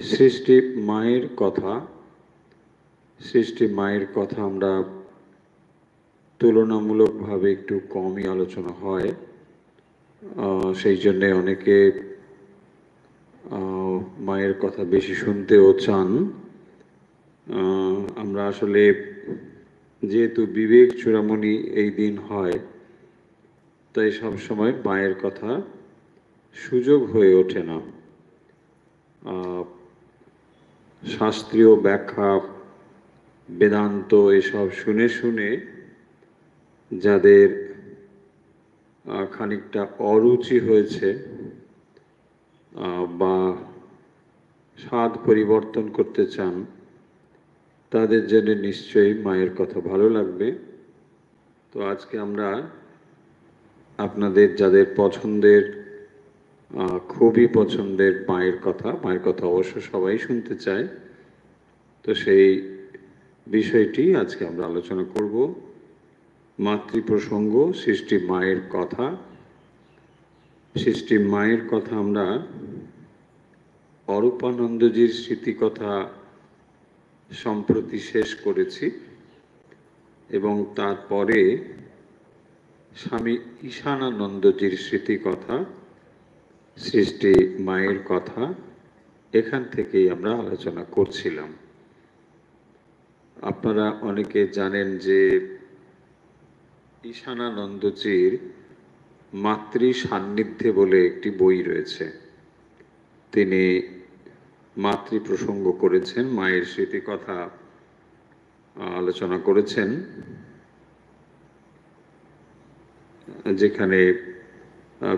সৃষ্টি মায়ের কথা সৃষ্টি মায়ের কথা আমরা তুলনামূলকভাবে একটু কমই আলোচনা হয়। সেই জন্যে অনেকে মায়ের কথা বেশি শুনতেও চান। আমরা আসলে যেহেতু বিবেক চূড়ামণি এই দিন হয়, তাই সবসময় মায়ের কথা সুযোগ হয়ে ওঠে না। শাস্ত্রীয় ব্যাখ্যা, বেদান্ত এসব শুনে শুনে যাদের খানিকটা অরুচি হয়েছে বা স্বাদ পরিবর্তন করতে চান, তাদের জন্য নিশ্চয়ই মায়ের কথা ভালো লাগবে। তো আজকে আমরা আপনাদের যাদের পছন্দের, খুবই পছন্দের মায়ের কথা অবশ্য সবাই শুনতে চায়, তো সেই বিষয়টি আজকে আমরা আলোচনা করব। মাতৃপ্রসঙ্গ, সৃষ্টি মায়ের কথা। সৃষ্টি মায়ের কথা আমরা অরূপানন্দজির স্মৃতিকথা সম্প্রতি শেষ করেছি এবং তারপরে স্বামী ঈশানানন্দজির স্মৃতিকথা, সৃষ্টি মায়ের কথা, এখান থেকেই আমরা আলোচনা করছিলাম। আপনারা অনেকে জানেন যে ঈশানানন্দজির মাতৃ সান্নিধ্যে বলে একটি বই রয়েছে। তিনি মাতৃ প্রসঙ্গ করেছেন, মায়ের স্মৃতিকথা আলোচনা করেছেন, যেখানে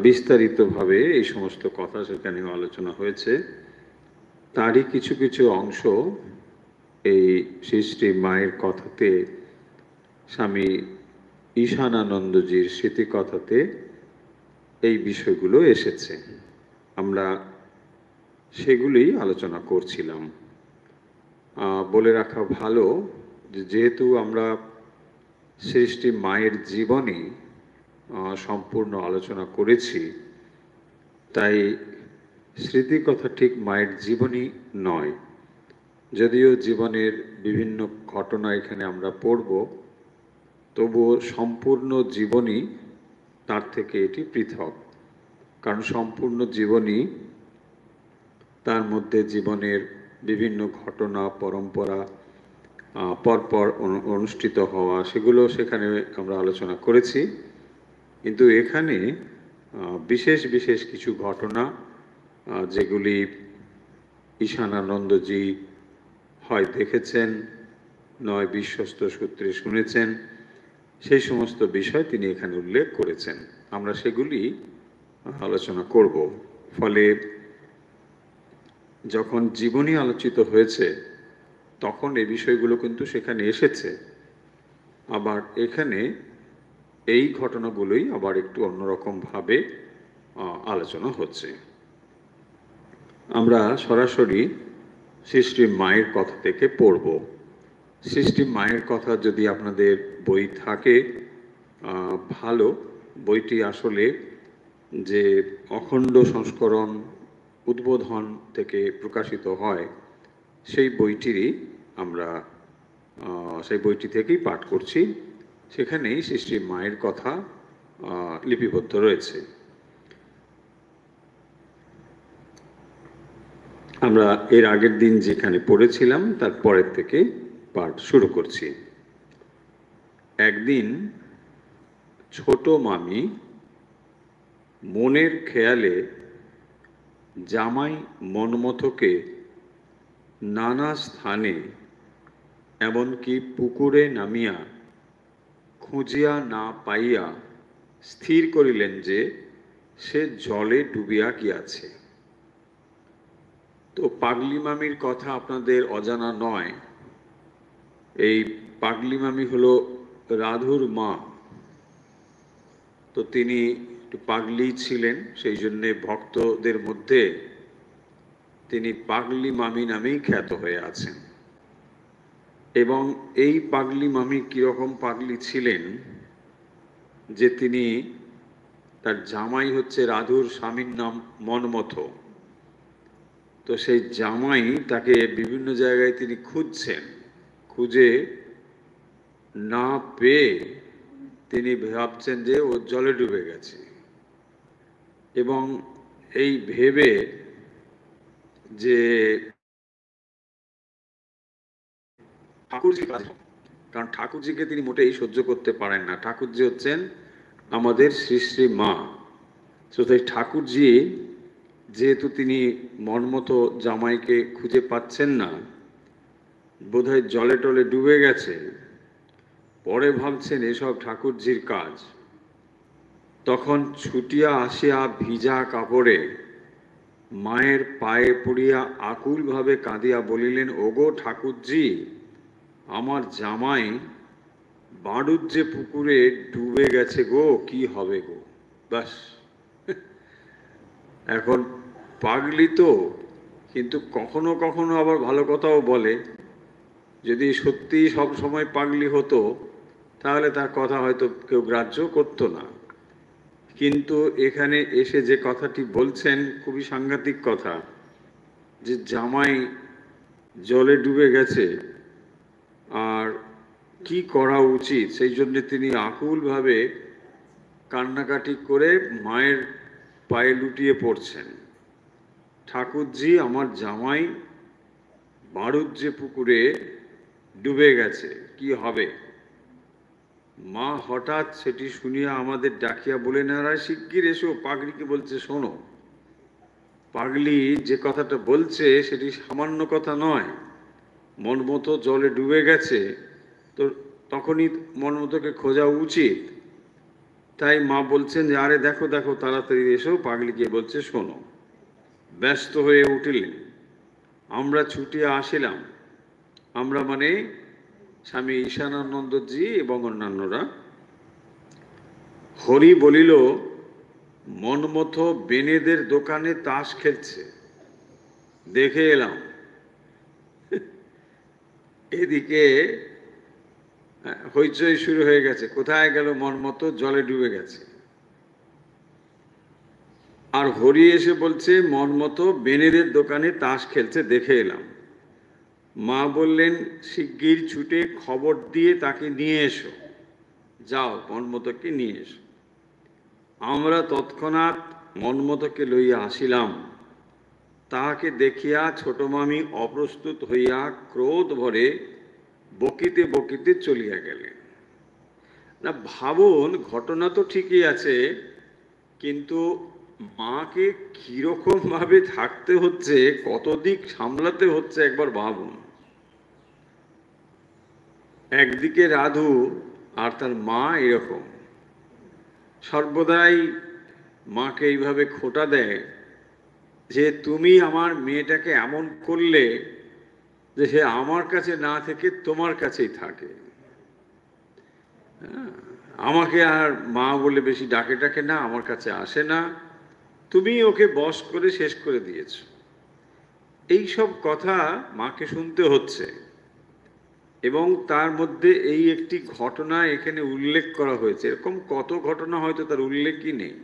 বিস্তারিতভাবে এই সমস্ত কথা সেখানেও আলোচনা হয়েছে। তারই কিছু কিছু অংশ এই সৃষ্টি মায়ের কথাতে, স্বামী ঈশানানন্দজির স্মৃতিকথাতে এই বিষয়গুলো এসেছে। আমরা সেগুলি আলোচনা করছিলাম। বলে রাখা ভালো যেহেতু আমরা সৃষ্টি মায়ের জীবনী সম্পূর্ণ আলোচনা করেছি, তাই স্মৃতিকথা ঠিক মায়ের জীবনী নয়। যদিও জীবনের বিভিন্ন ঘটনা এখানে আমরা পড়ব, তবুও সম্পূর্ণ জীবনী তার থেকে এটি পৃথক। কারণ সম্পূর্ণ জীবনী, তার মধ্যে জীবনের বিভিন্ন ঘটনা, পরম্পরা পরপর অনুষ্ঠিত হওয়া, সেগুলো সেখানে আমরা আলোচনা করেছি। কিন্তু এখানে বিশেষ বিশেষ কিছু ঘটনা, যেগুলি ঈশানানন্দজি হয় দেখেছেন, নয় বিশ্বস্ত সূত্রে শুনেছেন, সেই সমস্ত বিষয় তিনি এখানে উল্লেখ করেছেন। আমরা সেগুলি আলোচনা করব। ফলে যখন জীবনী আলোচিত হয়েছে, তখন এই বিষয়গুলো কিন্তু সেখানে এসেছে। আবার এখানে এই ঘটনাগুলোই আবার একটু অন্যরকমভাবে আলোচনা হচ্ছে। আমরা সরাসরি সৃষ্টি মায়ের কথা থেকে পড়ব। সৃষ্টি মায়ের কথা যদি আপনাদের বই থাকে ভালো। বইটি আসলে যে অখণ্ড সংস্করণ উদ্বোধন থেকে প্রকাশিত হয়, সেই বইটিরই আমরা সেই বইটি থেকেই পাঠ করছি। সেখানেই সৃষ্টি মায়ের কথা লিপিবদ্ধ রয়েছে। আমরা এর আগের দিন যেখানে পড়েছিলাম তার পরের থেকে পাঠ শুরু করছি। একদিন ছোট মামি মনের খেয়ালে জামাই মনমথকে নানা স্থানে, এমনকি পুকুরে নামিয়া খুঁজিয়া না পাইয়া স্থির করিলেন যে সে জলে ডুবিয়া গিয়াছে। তো পাগলি মামির কথা আপনাদের অজানা নয়। এই পাগলি মামি হলো রাধুর মা। তো তিনি একটু পাগলি ছিলেন, সেই জন্যে ভক্তদের মধ্যে তিনি পাগলি মামি নামেই খ্যাত হয়ে আছেন। এবং এই পাগলি মামি কীরকম পাগলি ছিলেন যে তিনি, তার জামাই হচ্ছে রাধুর স্বামীর নাম মনমথ, তো সেই জামাই তাকে বিভিন্ন জায়গায় তিনি খুঁজছেন, খুঁজে না পেয়ে তিনি ভাবছেন যে ও জলে ডুবে গেছে, এবং এই ভেবে যে ঠাকুরজি, কারণ ঠাকুরজিকে তিনি মোটেই সহ্য করতে পারেন না। ঠাকুরজি হচ্ছেন আমাদের শ্রী শ্রী মা। তো তাই ঠাকুরজি যেহেতু তিনি মনমতো জামাইকে খুঁজে পাচ্ছেন না, বোধহয় জলে টলে ডুবে গেছে, পরে ভাবছেন এসব ঠাকুরজির কাজ। তখন ছুটিয়া আসিয়া ভিজা কাপড়ে মায়ের পায়ে পড়িয়া আকুলভাবে কাঁদিয়া বলিলেন, ওগো ঠাকুরজি, আমার জামাই বাড়ুজ্জে পুকুরে ডুবে গেছে গো, কি হবে গো। ব্যাস, এখন পাগলি তো, কিন্তু কখনো কখনো আবার ভালো কথাও বলে। যদি সত্যি সব সময় পাগলি হতো তাহলে তার কথা হয়তো কেউ গ্রাহ্য করতো না, কিন্তু এখানে এসে যে কথাটি বলছেন খুবই সাংঘাতিক কথা, যে জামাই জলে ডুবে গেছে আর কি করা উচিত, সেই জন্য তিনি আকুলভাবে কান্নাকাটি করে মায়ের পায়ে লুটিয়ে পড়ছেন। ঠাকুরজি, আমার জামাই বাড়ুজ্জে পুকুরে ডুবে গেছে, কি হবে। মা হঠাৎ সেটি শুনিয়া আমাদের ডাকিয়া বলেন, আর শিগগির এসো। পাগলিকে বলছে, শোনো, পাগলি যে কথাটা বলছে সেটি সামান্য কথা নয়। মনমতো জলে ডুবে গেছে, তো তখনই মনমতোকে খোঁজা উচিত। তাই মা বলছেন যে আরে দেখো দেখো, তাড়াতাড়ি এসো। পাগলিকে বলছে, শোনো। ব্যস্ত হয়ে উঠিলেন, আমরা ছুটিয়া আসিলাম। আমরা মানে স্বামী ঈশানানন্দজি এবং অন্যান্যরা। হরি বলিল, মনমতো বেনেদের দোকানে তাস খেলছে, দেখে এলাম। এদিকে হইচই শুরু হয়ে গেছে, কোথায় গেল মনমতো, জলে ডুবে গেছে। আর হরি এসে বলছে, মনমতো বেনেদের দোকানে তাস খেলছে, দেখে এলাম। মা বললেন, শিগগির ছুটে খবর দিয়ে তাকে নিয়ে এসো, যাও মনমতোকে নিয়ে এসো। আমরা তৎক্ষণাৎ মনমতোকে লইয়া আসিলাম। তাহাকে দেখিয়া ছোট মামি অপ্রস্তুত হইয়া ক্রোধ ভরে বকিতে বকিতে চলিয়া গেলেন। না, ভাবুন, ঘটনা তো ঠিকই আছে, কিন্তু মাকে কিরকম ভাবে থাকতে হচ্ছে, কত দিক সামলাতে হচ্ছে একবার ভাবুন। একদিকে রাধু আর তার মা এরকম সর্বদাই মাকে এইভাবে খোঁটা দেয় যে তুমি আমার মেয়েটাকে এমন করলে যে সে আমার কাছে না থেকে তোমার কাছেই থাকে। আমাকে আর মা বলে বেশি ডাকে ডাকে না, আমার কাছে আসে না, তুমি ওকে বশ করে শেষ করে দিয়েছ। এই সব কথা মাকে শুনতে হচ্ছে। এবং তার মধ্যে এই একটি ঘটনা এখানে উল্লেখ করা হয়েছে। এরকম কত ঘটনা হয়তো তার উল্লেখই নেই,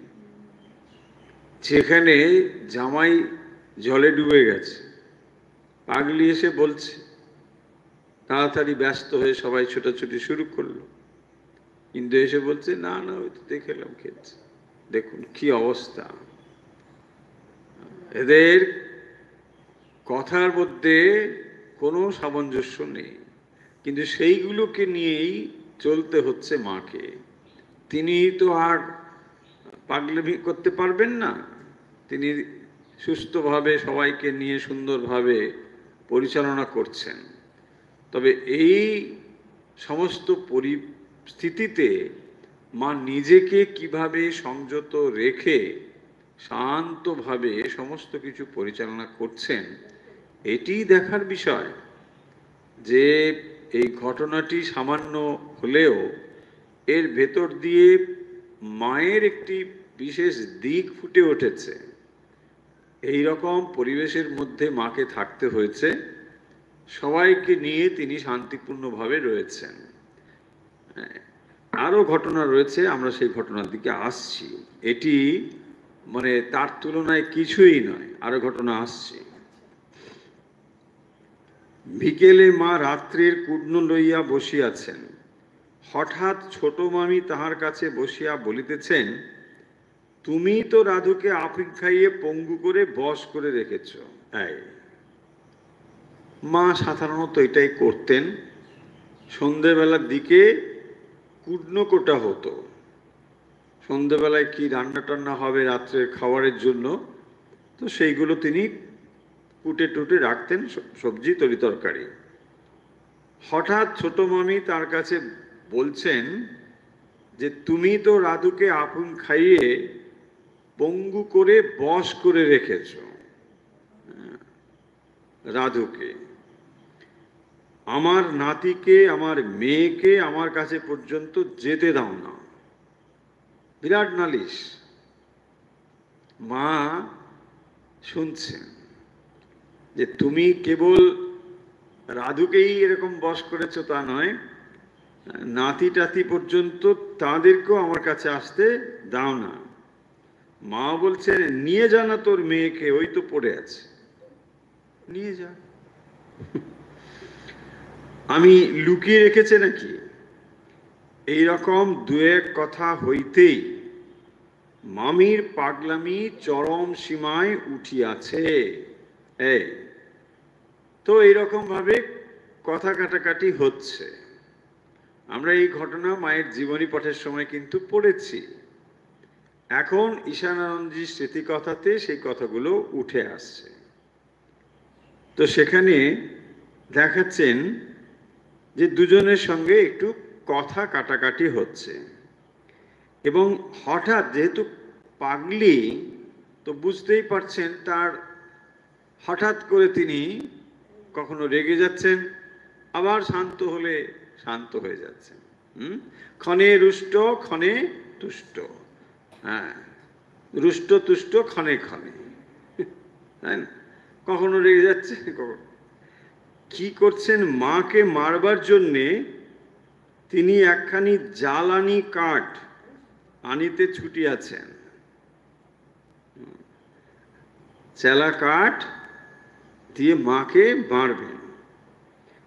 যেখানে জামাই জলে ডুবে গেছে, পাগলি এসে বলছে, তাড়াতাড়ি ব্যস্ত হয়ে সবাই ছোটাছুটি শুরু করলো, কিন্তু এসে বলছে, না না, ওই তো দেখে এলাম খেলছে। দেখুন কি অবস্থা। এদের কথার মধ্যে কোনো সামঞ্জস্য নেই, কিন্তু সেইগুলোকে নিয়েই চলতে হচ্ছে মাকে। তিনি তো আর পাগলামি করতে পারবেন না, তিনি সুস্থভাবে সবাইকে নিয়ে সুন্দরভাবে পরিচালনা করছেন। তবে এই সমস্ত পরিস্থিতিতে মা নিজেকে কিভাবে সংযত রেখে শান্তভাবে সমস্ত কিছু পরিচালনা করছেন, এটি দেখার বিষয়। যে এই ঘটনাটি সামান্য হলেও এর ভেতর দিয়ে মায়ের একটি বিশেষ দিক ফুটে উঠেছে। এই রকম পরিবেশের মধ্যে মাকে থাকতে হয়েছে, সবাইকে নিয়ে তিনি শান্তিপূর্ণভাবে রয়েছেন। আরও ঘটনা রয়েছে, আমরা সেই ঘটনার দিকে আসছি। এটি মানে তার তুলনায় কিছুই নয়, আরও ঘটনা আসছে। বিকেলে মা রাত্রের কুড্ন লইয়া বসিয়াছেন। হঠাৎ ছোট মামি তাহার কাছে বসিয়া বলিতেছেন, তুমি তো রাধুকে আফিম খাইয়ে পঙ্গু করে বশ করে রেখেছ। মা সাধারণত এটাই করতেন। সন্ধ্যেবেলার দিকে কুড্ন কোটা হতো। সন্ধ্যেবেলায় কি রান্না টান্না হবে রাত্রের খাবারের জন্য, তো সেইগুলো তিনি কুটে টুটে রাখতেন, সবজি তরি তরকারি। হঠাৎ ছোট মামি তার কাছে বলছেন যে তুমি তো রাধুকে আফিম খাইয়ে পঙ্গু করে বশ করে রেখেছ রাধুকে। আমার নাতিকে, আমার মেয়েকে আমার কাছে পর্যন্ত যেতে দাও না। বিরাট নালিশ। মা শুনছেন যে তুমি কেবল রাধুকেই এরকম বশ করেছো তা নয়, নাতি টাতি পর্যন্ত তাদেরকেও আমার কাছে আসতে দাও না। মা বলছেন, নিয়ে যা না তোর মেয়েকে, ওই তো পড়ে আছে, নিয়ে যা। আমি লুকিয়ে রেখেছে নাকি? এইরকম দু এক কথা হইতেই মামির পাগলামি চরম সীমায় উঠিয়াছে। তো এইরকম ভাবে কথা কাটাকাটি হচ্ছে। আমরা এই ঘটনা মায়ের জীবনী পাঠের সময় কিন্তু পড়েছি। এখন ঈশানানন্দজির স্মৃতিকথাতে সেই কথাগুলো উঠে আসছে। তো সেখানে দেখাচ্ছেন যে দুজনের সঙ্গে একটু কথা কাটাকাটি হচ্ছে, এবং হঠাৎ যেহেতু পাগলি, তো বুঝতেই পারছেন তার হঠাৎ করে তিনি কখনো রেগে যাচ্ছেন, আবার শান্ত হলে শান্ত হয়ে যাচ্ছেন। ক্ষণে রুষ্ট ক্ষণে তুষ্ট। হ্যাঁ, রুষ্ট তুষ্ট ক্ষণে ক্ষণে, তাই না? কখনো রেগে যাচ্ছে, কখনো কি করছেন, মাকে মারবার জন্যে তিনি একখানি জ্বালানি কাঠ আনিতে ছুটিয়াছেন। চেলা কাঠ দিয়ে মাকে মারবেন।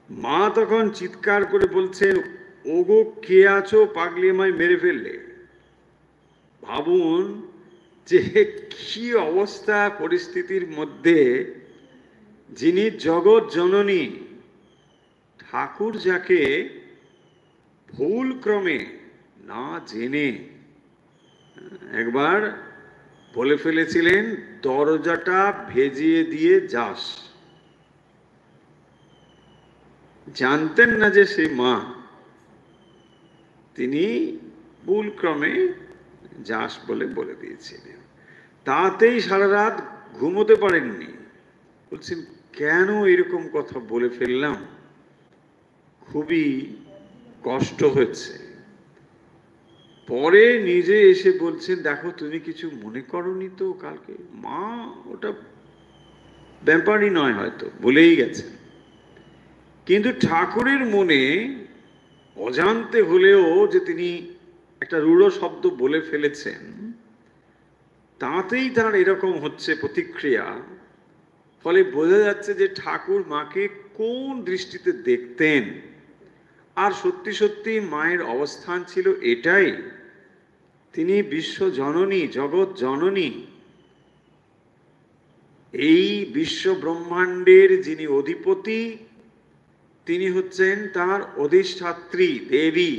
মা তখন চিৎকার করে বলছেন, ওগো কে আছো, পাগলি আমায় মেরে ফেললে। ভাবুন যে কি অবস্থা পরিস্থিতির মধ্যে যিনি জগৎ জননী, ঠাকুর যাকে ভুল ক্রমে না জেনে একবার বলে ফেলেছিলেন, দরজাটা ভেজিয়ে দিয়ে যাস। জানতেন না যে সে মা, তিনি ভুল ক্রমে যাস বলে বলে দিয়েছিলেন। তাতেই সারা রাত ঘুমোতে পারেননি। বলছেন, কেন এরকম কথা বলে ফেললাম, খুবই কষ্ট হচ্ছে। পরে নিজে এসে বলছেন, দেখো তুমি কিছু মনে করনি তো কালকে? মা ওটা ব্যাপারই নয়, হয়তো বলেই গেছেন। কিন্তু ঠাকুরের মনে অজান্তে হলেও যে তিনি একটা রূঢ় শব্দ বলে ফেলেছেন, তাতেই তার এরকম হচ্ছে প্রতিক্রিয়া। ফলে বোঝা যাচ্ছে যে ঠাকুর মাকে কোন দৃষ্টিতে দেখতেন। আর সত্যি সত্যি মায়ের অবস্থান ছিল এটাই, তিনি বিশ্ব জননী, জগৎ জননী। এই বিশ্ব ব্রহ্মাণ্ডের যিনি অধিপতি, তিনি হচ্ছেন তার অধিষ্ঠাত্রী দেবী।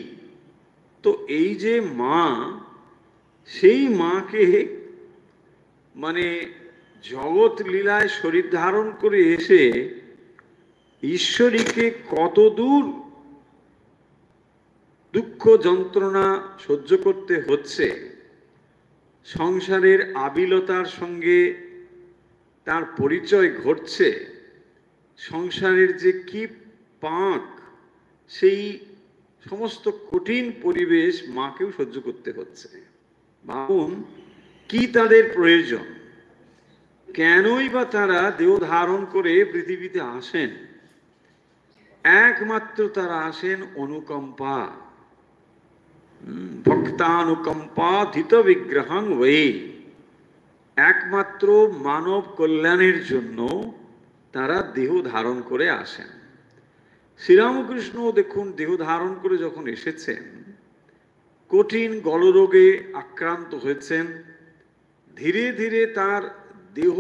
তো এই যে মা, সেই মাকে মানে জগৎ লীলায় শরীর ধারণ করে এসে ঈশ্বরীকে কত দূর দুঃখ যন্ত্রণা সহ্য করতে হচ্ছে, সংসারের আবিলতার সঙ্গে তার পরিচয় ঘটছে, সংসারের যে কি পাক, সেই সমস্ত কঠিন পরিবেশ মাকেও সহ্য করতে হচ্ছে। ভাবুন কি তাদের প্রয়োজন, কেনই বা তারা দেহ ধারণ করে পৃথিবীতে আসেন? একমাত্র তারা আসেন অনুকম্পা, ভক্তানুকম্পা ধিত বিগ্রহং ওয়ে। একমাত্র মানব কল্যাণের জন্য তারা দেহ ধারণ করে আসেন। শ্রীরামকৃষ্ণ দেখুন দেহ ধারণ করে যখন এসেছেন, কঠিন গলরোগে আক্রান্ত হয়েছেন, ধীরে ধীরে তার দেহ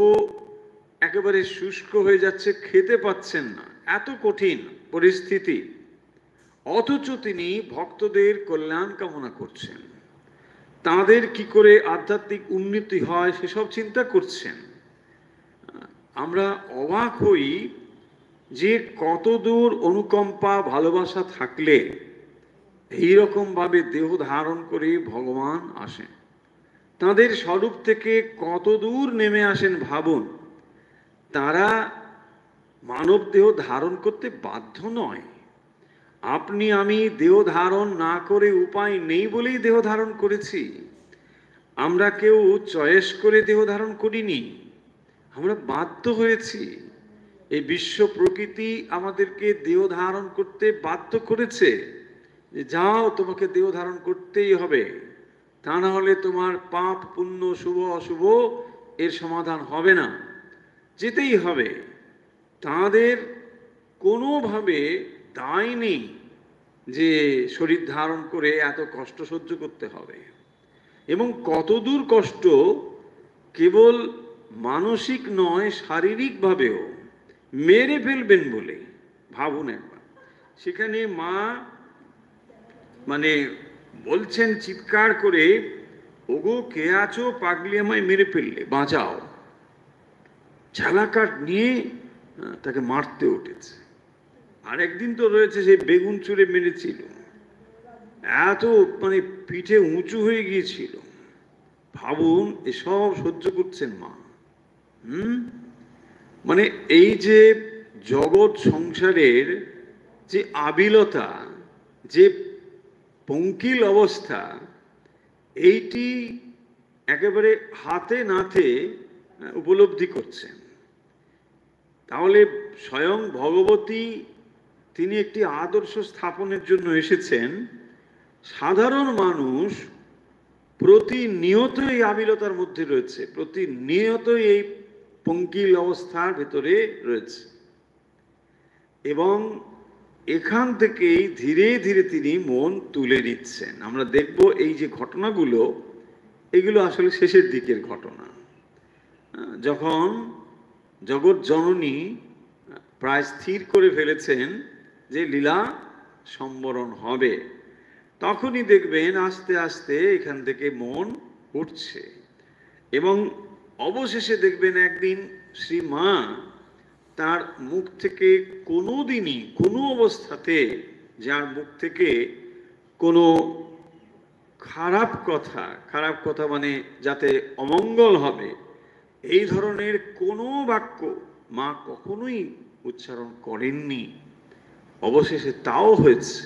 একেবারে শুষ্ক হয়ে যাচ্ছে, খেতে পাচ্ছেন না, এত কঠিন পরিস্থিতি, অথচ তিনি ভক্তদের কল্যাণ কামনা করছেন, তাদের কি করে আধ্যাত্মিক উন্নতি হয় সেসব চিন্তা করছেন। আমরা অবাক হই যে কতদূর অনুকম্পা ভালোবাসা থাকলে এইরকম ভাবে দেহ ধারণ করে ভগবান আসেন, তাদের স্বরূপ থেকে কতদূর নেমে আসেন ভাবুন। তারা মানব দেহ ধারণ করতে বাধ্য নয়, আপনি আমি দেহ ধারণ না করে উপায় নেই বলেই দেহ ধারণ করেছি। আমরা কেউ চয়েস করে দেহ ধারণ করিনি, আমরা বাধ্য হয়েছি। এই বিশ্ব প্রকৃতি আমাদেরকে দেহ ধারণ করতে বাধ্য করেছে, যে যাও তোমাকে দেহ ধারণ করতেই হবে, তা না হলে তোমার পাপ পুণ্য শুভ অশুভ এর সমাধান হবে না, যেতেই হবে। তাদের কোনোভাবে দায় নেই যে শরীর ধারণ করে এত কষ্ট সহ্য করতে হবে, এবং কতদূর কষ্ট কেবল মানসিক নয় শারীরিকভাবেও মেরে ফেলবেন বলে ভাবুন একবার। সেখানে মা বলছেন চিৎকার করে, ওগো কে আছো, পাগলি আমায় মেরে ফেললে, বাঁচাও। ঝালাকাঠ নিয়ে তাকে মারতে উঠেছে। আর একদিন তো রয়েছে সেই বেগুন চুরে মেরেছিল, এত পিঠে উঁচু হয়ে গিয়েছিল। ভাবুন এসব সহ্য করছেন মা। এই যে জগৎ সংসারের যে আবিলতা, যে পঙ্কিল অবস্থা, এইটি একেবারে হাতে নাতে উপলব্ধি করছেন। তাহলে স্বয়ং ভগবতী তিনি একটি আদর্শ স্থাপনের জন্য এসেছেন। সাধারণ মানুষ প্রতিনিয়ত এই আবিলতার মধ্যে রয়েছে, প্রতিনিয়ত এই পঙ্কিল অবস্থার ভেতরে রয়েছে, এবং এখান থেকেই ধীরে ধীরে তিনি মন তুলে নিচ্ছেন। আমরা দেখব এই যে ঘটনাগুলো, এগুলো আসলে শেষের দিকের ঘটনা। যখন জগৎ জননী প্রায় স্থির করে ফেলেছেন যে লীলা সম্বরণ হবে, তখনই দেখবেন আস্তে আস্তে এখান থেকে মন উঠছে, এবং অবশেষে দেখবেন একদিন শ্রী মা তার মুখ থেকে কোনোদিনই কোনো অবস্থাতে, যার মুখ থেকে কোনো খারাপ কথা যাতে অমঙ্গল হবে এই ধরনের কোনো বাক্য মা কখনোই উচ্চারণ করেননি। অবশেষে তাও হয়েছে।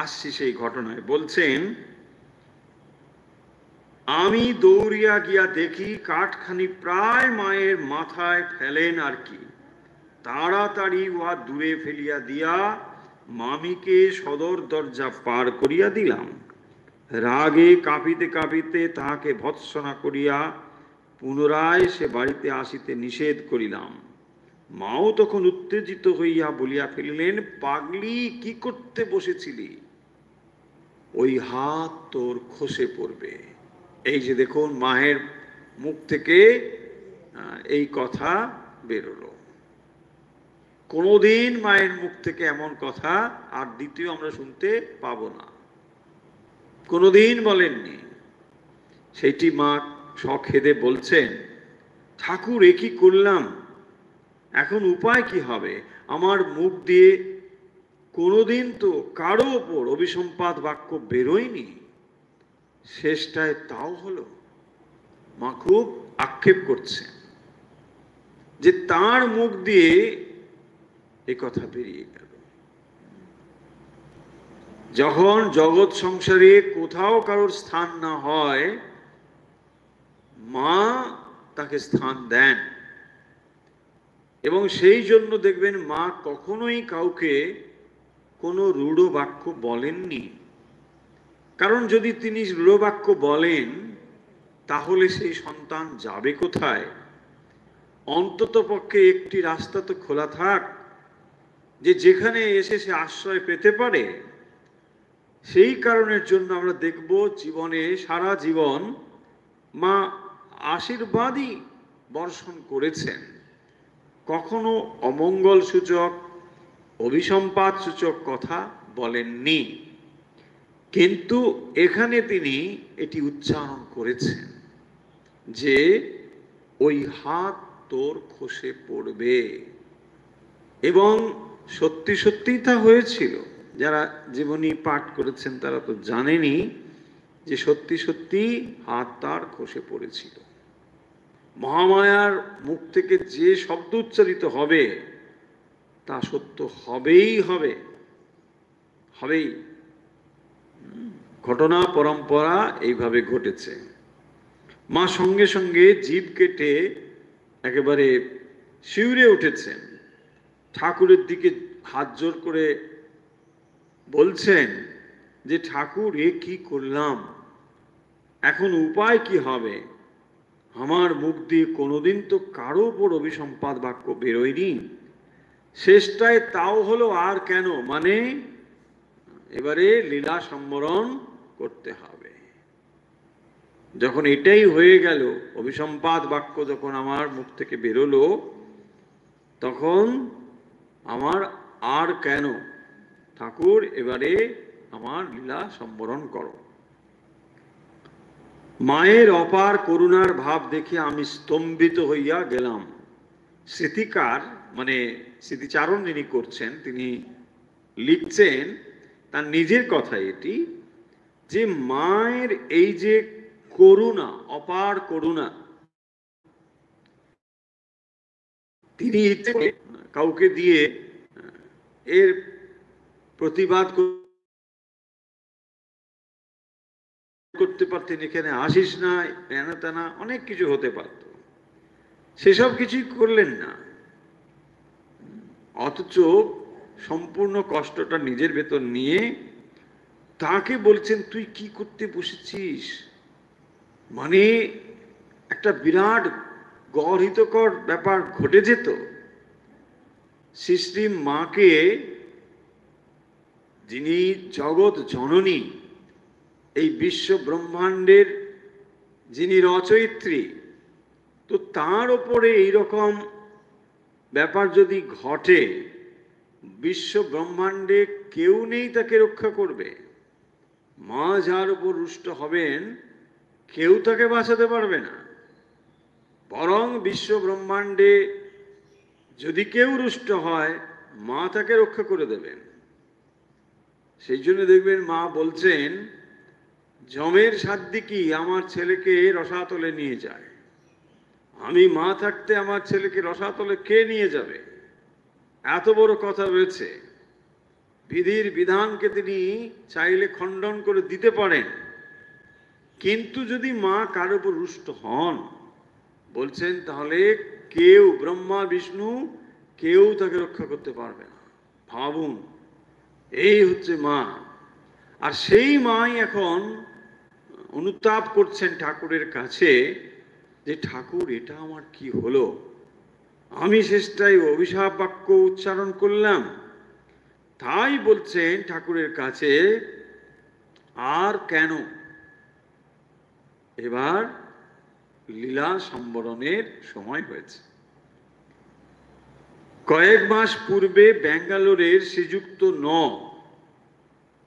আসছি সেই ঘটনায়। বলছেন, আমি দৌড়িয়া গিয়া দেখি কাঠখানি প্রায় মায়ের মাথায় ফেলেন আর কি, তাড়াতাড়ি উহা দূরে ফেলিয়া দিয়া মামিকে সদর দরজা পার করিয়া দিলাম। রাগে কাঁপিতে কাঁপিতে তাহাকে ভৎসনা করিয়া পুনরায় সে বাড়িতে আসিতে নিষেধ করিলাম। মাও তখন উত্তেজিত হইয়া বলিয়া ফেলিলেন, পাগলি কি করতে বসেছিলি, ওই হাত তোর খসে পড়বে। এই যে দেখুন মায়ের মুখ থেকে এই কথা বেরোলো। কোনোদিন মায়ের মুখ থেকে এমন কথা আর দ্বিতীয় আমরা শুনতে পাবো না, কোনোদিন বলেননি। সেইটি মা সখেদে বলছেন, ঠাকুর এ কি করলাম, এখন উপায় কি হবে? আমার মুখ দিয়ে কোনোদিন তো কারো ওপর অভিসম্পাত বাক্য বেরোয়নি, শেষটায় তাও হলো। মা খুব আক্ষেপ করছে যে তার মুখ দিয়ে এই কথা বেরিয়ে গেল। যখন জগৎ সংসারে কোথাও কারোর স্থান না হয়, মা তাকে স্থান দেন, এবং সেই জন্য দেখবেন মা কখনোই কাউকে কোনো রূঢ় বাক্য বলেননি। কারণ যদি তিনি রূঢ় বাক্য বলেন তাহলে সেই সন্তান যাবে কোথায়? অন্তত পক্ষে একটি রাস্তা তো খোলা থাক, যে যেখানে এসে সে আশ্রয় পেতে পারে, সেই কারণের জন্য আমরা দেখব জীবনে সারা জীবন মা আশীর্বাদই বর্ষণ করেছেন। কখনো অমঙ্গল সূচক, অভিসম্পাদ সূচক কথা বলেননি, কিন্তু এখানে তিনি এটি উচ্চারণ করেছেন যে ওই হাত তোর খসে পড়বে। এবং সত্যি সত্যিই তা হয়েছিল। যারা জীবনী পাঠ করেছেন তারা তো জানেনই যে সত্যি সত্যি হাত তার খসে পড়েছিল। মহামায়ার মুখ থেকে যে শব্দ উচ্চারিত হবে তা সত্য হবেই হবে, হবেই। ঘটনা পরম্পরা এইভাবে ঘটেছে। মা সঙ্গে সঙ্গে জিভ কেটে একেবারে শিউরে উঠেছেন, ঠাকুরের দিকে হাত জোর করে বলছেন যে ঠাকুর, এ কি করলাম, এখন উপায় কি হবে? আমার মুখ দিয়ে কোনোদিন তো কারো উপর অভিসম্পাদ বাক্য বেরোয়নি, শেষটায় তাও হলো আর কেন, মানে এবারে লীলা সম্বরণ করতে হবে। যখন এটাই হয়ে গেল, অভিসম্পাদ বাক্য যখন আমার মুখ থেকে বেরোলো, তখন আমার আর কেন, ঠাকুর এবারে আমার লীলা সম্বরণ করো। মায়ের অপার করুণার ভাব দেখে আমি স্তম্ভিত হইয়া গেলাম। স্মৃতিকার মানে স্মৃতিচারণ যিনি করছেন তিনি লিখছেন তার নিজের কথা এটি, যে মায়ের এই যে করুণা, অপার করুণা, তিনি কাউকে দিয়ে এর প্রতিবাদ করতে পারতেন, এখানে আসিস না, এনা তেনা অনেক কিছু হতে পারত, সেসব কিছুই করলেন না। অথচ সম্পূর্ণ কষ্টটা নিজের ভেতর নিয়ে তাকে বলছেন, তুই কি করতে বসেছিস? মানে একটা বিরাট গর্হিতকর ব্যাপার ঘটে যেত। শ্রী মাকে, যিনি জগৎ জননী, এই বিশ্ব ব্রহ্মাণ্ডের যিনি রচয়িত্রী, তো তার ওপরে এইরকম ব্যাপার যদি ঘটে, বিশ্ব ব্রহ্মাণ্ডে কেউ নেই তাকে রক্ষা করবে। মা যার উপর রুষ্ট হবেন কেউ তাকে বাঁচাতে পারবে না, বরং বিশ্ব ব্রহ্মাণ্ডে যদি কেউ রুষ্ট হয় মা তাকে রক্ষা করে দেবেন। সেই জন্য দেখবেন মা বলছেন, জমের সাধ্যি কি আমার ছেলেকে রসাতলে নিয়ে যায়, আমি মা থাকতে আমার ছেলেকে রসাতলে কে নিয়ে যাবে? এত বড় কথা রয়েছে। বিধির বিধানকে তিনি চাইলে খণ্ডন করে দিতে পারেন, কিন্তু যদি মা কার উপর রুষ্ট হন, বলছেন তাহলে কেউ, ব্রহ্মা বিষ্ণু কেউ তাকে রক্ষা করতে পারবে না। ভাবুন, এই হচ্ছে মা। আর সেই মাই এখন অনুতাপ করছেন ঠাকুরের কাছে যে ঠাকুর, এটা আমার কি হলো, আমি শেষটাই অভিশাপ বাক্য উচ্চারণ করলাম। তাই বলছেন ঠাকুরের কাছে, আর কেন? এবার লীলা সম্বরণের সময় হয়েছে। কয়েক মাস পূর্বে ব্যাঙ্গালোরের শ্রীযুক্ত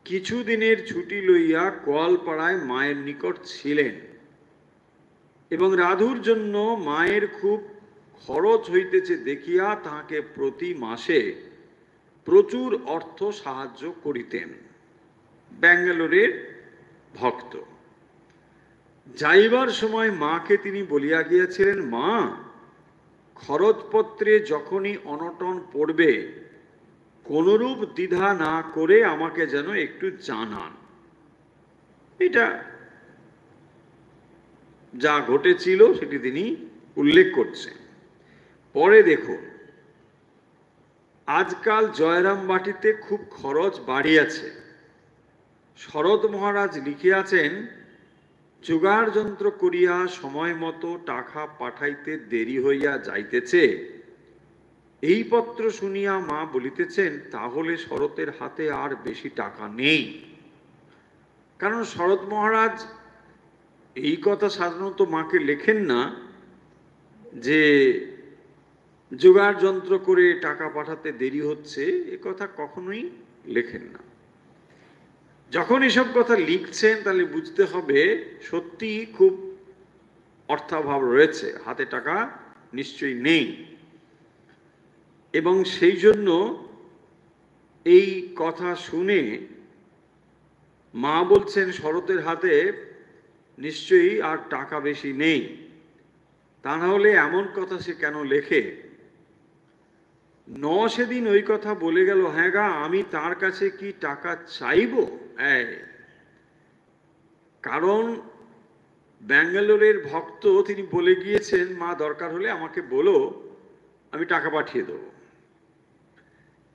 কিছুদিনের ছুটি লইয়া কোয়ালপাড়ায় মায়ের নিকট ছিলেন এবং রাধুর জন্য মায়ের খুব খরচ হইতেছে দেখিয়া তাহাকে প্রতি মাসে প্রচুর অর্থ সাহায্য করিতেন। ব্যাঙ্গালোরের ভক্ত। যাইবার সময় মাকে তিনি বলিয়া গিয়াছিলেন, মা, খরচপত্রে যখনই অনটন পড়বে কোনরূপ দ্বিধা না করে আমাকে যেন একটু জানান। এটা যা ঘটেছিল সেটি তিনি উল্লেখ করছেন। পরে দেখুন, আজকাল জয়রাম বাটিতে খুব খরচ বাড়িয়াছে। শরৎ মহারাজ লিখিয়াছেন, জোগাড় যন্ত্র করিয়া সময় মতো টাকা পাঠাইতে দেরি হইয়া যাইতেছে, এই পত্র শুনিয়া মা বলিতেছেন, তাহলে শরতের হাতে আর বেশি টাকা নেই। কারণ শরৎ মহারাজ এই কথা সাধারণত মাকে লেখেন না, যে জোগাড় যন্ত্র করে টাকা পাঠাতে দেরি হচ্ছে, এ কথা কখনোই লেখেন না। যখন এসব কথা লিখছেন তাহলে বুঝতে হবে সত্যি খুব অর্থাভাব রয়েছে, হাতে টাকা নিশ্চয়ই নেই। এবং সেই জন্য এই কথা শুনে মা বলছেন শরতের হাতে নিশ্চয়ই আর টাকা বেশি নেই, তা না হলে এমন কথা সে কেন লেখে। সেদিন ওই কথা বলে গেল, হ্যাঁ গা, আমি তার কাছে কি টাকা চাইব? কারণ ব্যাঙ্গালোরের ভক্ত, তিনি বলে গিয়েছেন, মা দরকার হলে আমাকে বলো, আমি টাকা পাঠিয়ে দেব।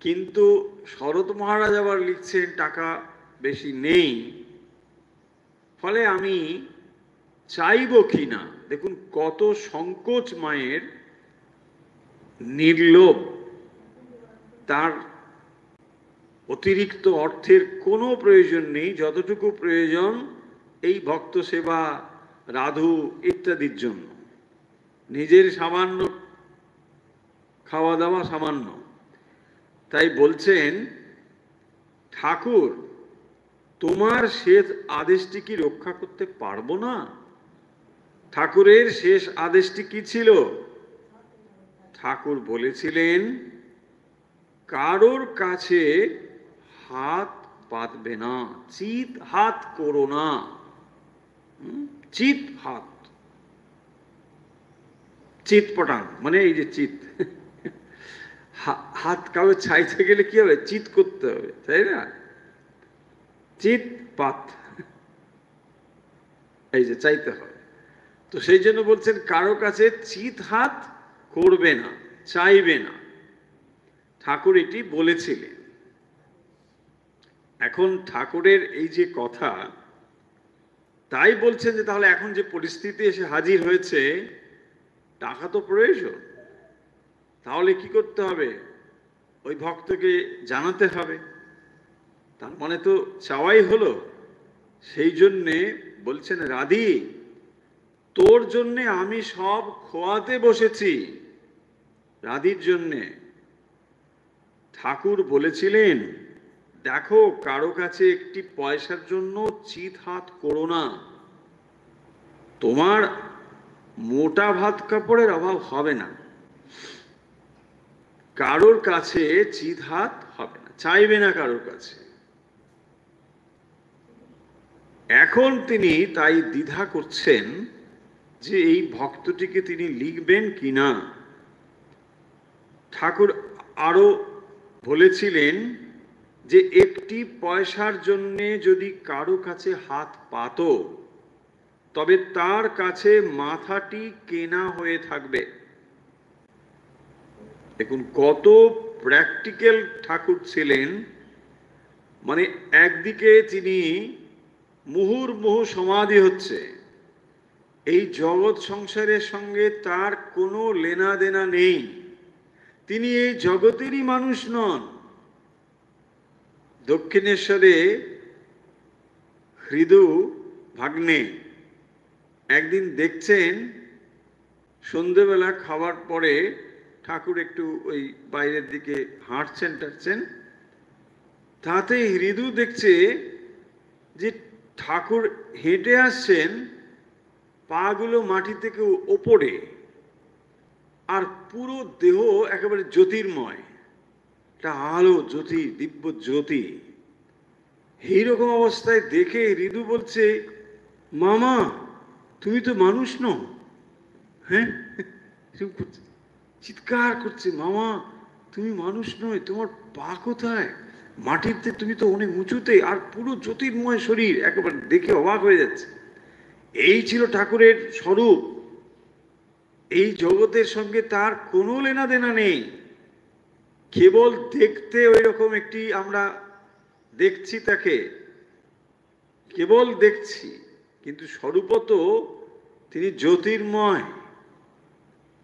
কিন্তু শরৎ মহারাজ আবার লিখছেন টাকা বেশি নেই, ফলে আমি চাইব কি না। দেখুন কত সংকোচ মায়ের, নির্লোভ, তার অতিরিক্ত অর্থের কোনো প্রয়োজন নেই, যতটুকু প্রয়োজন এই ভক্ত সেবা, রাধু ইত্যাদির জন্য। নিজের সামান্য খাওয়া দাওয়া সামান্য। তাই বলছেন, ঠাকুর তোমার শেষ আদেশটি কি রক্ষা করতে পারবো না? ঠাকুরের শেষ আদেশটি কি ছিল? ঠাকুর বলেছিলেন, কারোর কাছে হাত পাতবে না, চিত হাত করো না। চিত হাত, চিত পটান মানে এই যে চিত, হাত কাউকে চাইতে গেলে কি হবে? চিত করতে হবে, তাই না? চিত পাত, এই যে চাইতে হবে। তো সেই জন্য বলছেন কারো কাছে চিত হাত করবে না, চাইবে না। ঠাকুর এটি বলেছিলেন। এখন ঠাকুরের এই যে কথা, তাই বলছেন যে তাহলে এখন যে পরিস্থিতি এসে হাজির হয়েছে, টাকা তো প্রয়োজন, তাহলে কি করতে হবে? ওই ভক্তকে জানাতে হবে, তার মানে তো চাওয়াই হলো। সেই জন্যে বলছেন, রাধি তোর জন্যে আমি সব খোয়াতে বসেছি। রাধির জন্যে ঠাকুর বলেছিলেন, দেখো কারো কাছে একটি পয়সার জন্য চিত হাত করো না, তোমার মোটা ভাত কাপড়ের অভাব হবে না, কারোর কাছে চিত হাত হবে না, চাইবে না কারোর কাছে। এখন তিনি তাই দ্বিধা করছেন যে এই ভক্তটিকে তিনি লিখবেন কিনা। ঠাকুর আরো বলেছিলেন যে একটি পয়সার জন্যে যদি কারো কাছে হাত পাতো, তবে তার কাছে মাথাটি কেনা হয়ে থাকবে। দেখুন কত প্র্যাকটিক্যাল ঠাকুর ছিলেন। মানে একদিকে তিনি মুহুর্মুহু সমাধি হচ্ছে, এই জগৎ সংসারের সঙ্গে তার কোনো লেনা দেনা নেই, তিনি এই জগতেরই মানুষ নন। দক্ষিণেশ্বরে হৃদু ভাগ্নে একদিন দেখছেন, সন্ধেবেলা খাওয়ার পরে ঠাকুর একটু ওই বাইরের দিকে হাঁটছেন টাটছেন, তাতে হৃদু দেখছে যে ঠাকুর হেঁটে আসছেন, পাগুলো মাটি থেকে ওপরে, আর পুরো দেহ একেবারে জ্যোতির্ময়, একটা আলো জ্যোতি, দিব্য জ্যোতি। এইরকম অবস্থায় দেখে হৃদু বলছে, মামা তুমি তো মানুষ নও। হ্যাঁ, চিৎকার করছে, মামা তুমি মানুষ নয়, তোমার পা কোথায়? মাটিতে, তুমি তো অনেক উঁচুতে, আর পুরো জ্যোতির্ময় শরীর, একেবারে দেখে অবাক হয়ে যাচ্ছে। এই ছিল ঠাকুরের স্বরূপ। এই জগতের সঙ্গে তার কোনো লেনা দেনা নেই, কেবল দেখতে ওই রকম একটি আমরা দেখছি তাকে, কেবল দেখছি, কিন্তু স্বরূপত তিনি জ্যোতির্ময়।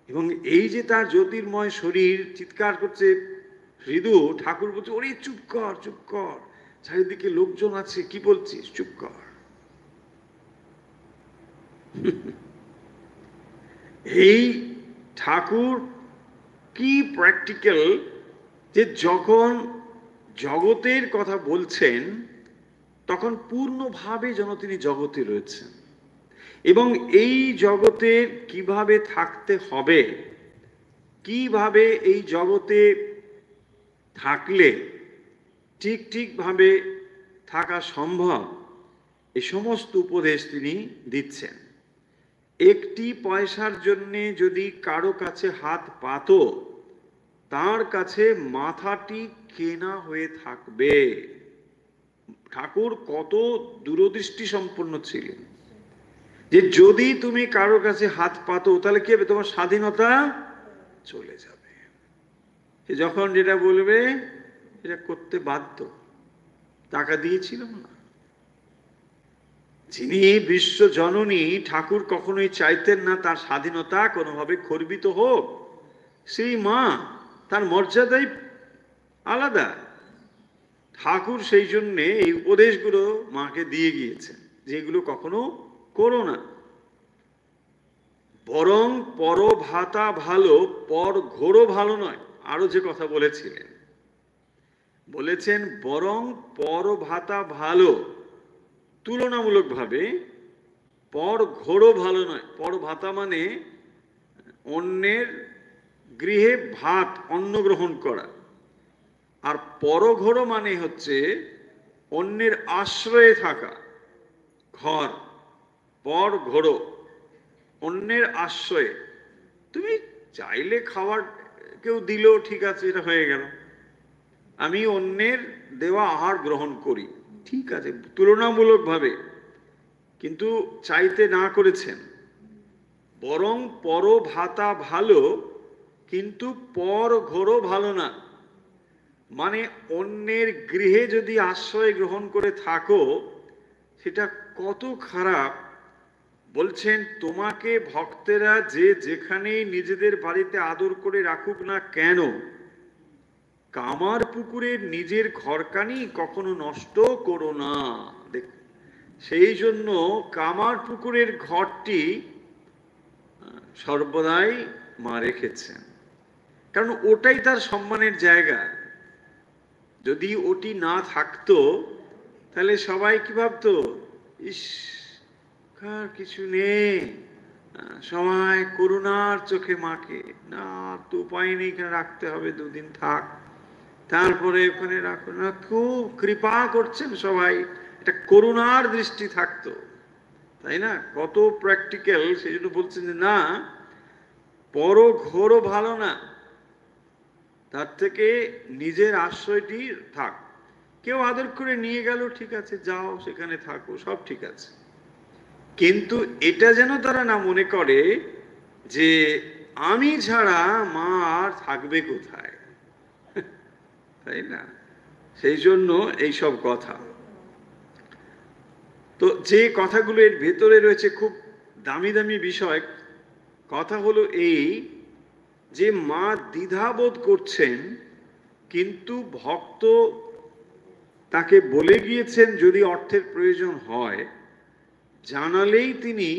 এবং এই যে তার জ্যোতির্ময় শরীর চিৎকার করছে, হৃদু ঠাকুর বলছে, ওরে চুপ কর, চুপ কর, চারিদিকে লোকজন আছে, কি বলছিস, চুপ কর। এই ঠাকুর কি প্র্যাকটিক্যাল, যে যখন জগতের কথা বলছেন তখন পূর্ণভাবে যেন তিনি জগতে রয়েছেন, এবং এই জগতে কিভাবে থাকতে হবে, কিভাবে এই জগতে থাকলে ঠিক ঠিকভাবে থাকা সম্ভব, এই সমস্ত উপদেশ তিনি দিচ্ছেন। একটি পয়সার জন্যে যদি কারো কাছে হাত পাতো, তার কাছে মাথাটি কেনা হয়ে থাকবে। ঠাকুর কত দূরদৃষ্টি সম্পন্ন ছিলেন, যে যদি তুমি কারো কাছে হাত পাতো তাহলে কি হবে, তোমার স্বাধীনতা চলে যাবে। সে যখন যেটা বলবে এটা করতে বাধ্য। টাকা দিয়েছিলাম না, যিনি বিশ্ব জননী ঠাকুর কখনোই চাইতেন না তার স্বাধীনতা কোনোভাবে খর্বিত হোক। সেই মা, তার মর্যাদাই আলাদা। ঠাকুর সেই জন্যে এই উপদেশগুলো মাকে দিয়ে গিয়েছেন, যেগুলো কখনো করো না। বরং পর ভাতা ভালো, পর ঘোরও ভালো নয়। আরো যে কথা বলেছিলেন, বলেছেন বরং পর ভাতা ভালো, তুলনামূলকভাবে পর ঘোরও ভালো নয়। পর ভাতা মানে অন্যের গৃহে ভাত, অন্ন গ্রহণ করা। আর পরঘোর মানে হচ্ছে অন্যের আশ্রয়ে থাকা, ঘর। পর ঘোর, অন্যের আশ্রয়ে। তুমি চাইলে খাবার কেউ দিল, ঠিক আছে, এটা হয়ে গেল। আমি অন্যের দেওয়া আহার গ্রহণ করি, ঠিক আছে, তুলনামূলকভাবে, কিন্তু চাইতে না করেছেন। বরং পর ভাতা ভালো, কিন্তু পর ঘোরও ভালো না। মানে অন্যের গৃহে যদি আশ্রয় গ্রহণ করে থাকো, সেটা কত খারাপ। বলছেন তোমাকে ভক্তেরা যে যেখানেই নিজেদের বাড়িতে আদর করে রাখুক না কেন, কামার পুকুরের নিজের ঘরকানি কখনো নষ্ট করো না। সেই জন্য কামার পুকুরের ঘরটি সর্বদাই মা রেখেছেন, কারণ ওটাই তার সম্মানের জায়গা। যদি ওটি না থাকতো তাহলে সবাই কি ভাবতো, ইস, কার কিছু নেই, সবাই করুণার চোখে মাকে, না তো উপায় নেই, এখানে রাখতে হবে, দুদিন থাক, তারপরে ওখানে রাখো না, খুব কৃপা করছেন সবাই, এটা করুণার দৃষ্টি থাকতো, তাই না? কত প্র্যাকটিক্যাল। সেই জন্য বলছেন যে না, পর ঘোরও ভালো না, তার থেকে নিজের আশ্রয়টি থাক। কেউ আদর করে নিয়ে গেল, ঠিক আছে, যাও সেখানে থাকো, সব ঠিক আছে, কিন্তু এটা যেন তারা না মনে করে যে আমি ছাড়া মা আর থাকবে কোথায়, তাই না? সেই জন্য এইসব কথা। তো যে কথাগুলো এর ভেতরে রয়েছে খুব দামি দামি বিষয়। কথা হলো এই, যে মা দ্বিধাবোধ করছেন, কিন্তু ভক্ত তাকে বলে গিয়েছেন যদি অর্থের প্রয়োজন হয়, জানালেই তিনি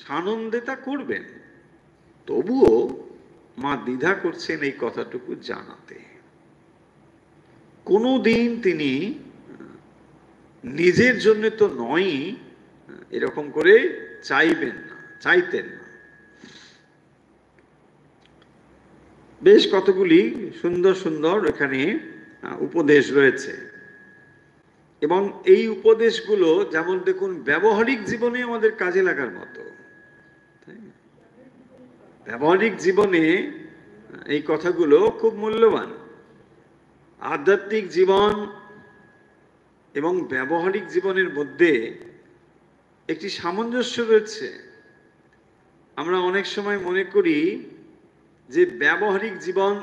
সানন্দে তা করবেন। তবুও মা দ্বিধা করছেন এই কথাটুকু জানাতে। কোনোদিন তিনি নিজের জন্য তো নয় এরকম করে চাইতেন না। বেশ কতগুলি সুন্দর সুন্দর এখানে উপদেশ রয়েছে, এবং এই উপদেশগুলো যেমন দেখুন ব্যবহারিক জীবনে আমাদের কাজে লাগার মতো। ব্যবহারিক জীবনে এই কথাগুলো খুব মূল্যবান। আধ্যাত্মিক জীবন এবং ব্যবহারিক জীবনের মধ্যে একটি সামঞ্জস্য রয়েছে। আমরা অনেক সময় মনে করি যে ব্যবহারিক জীবন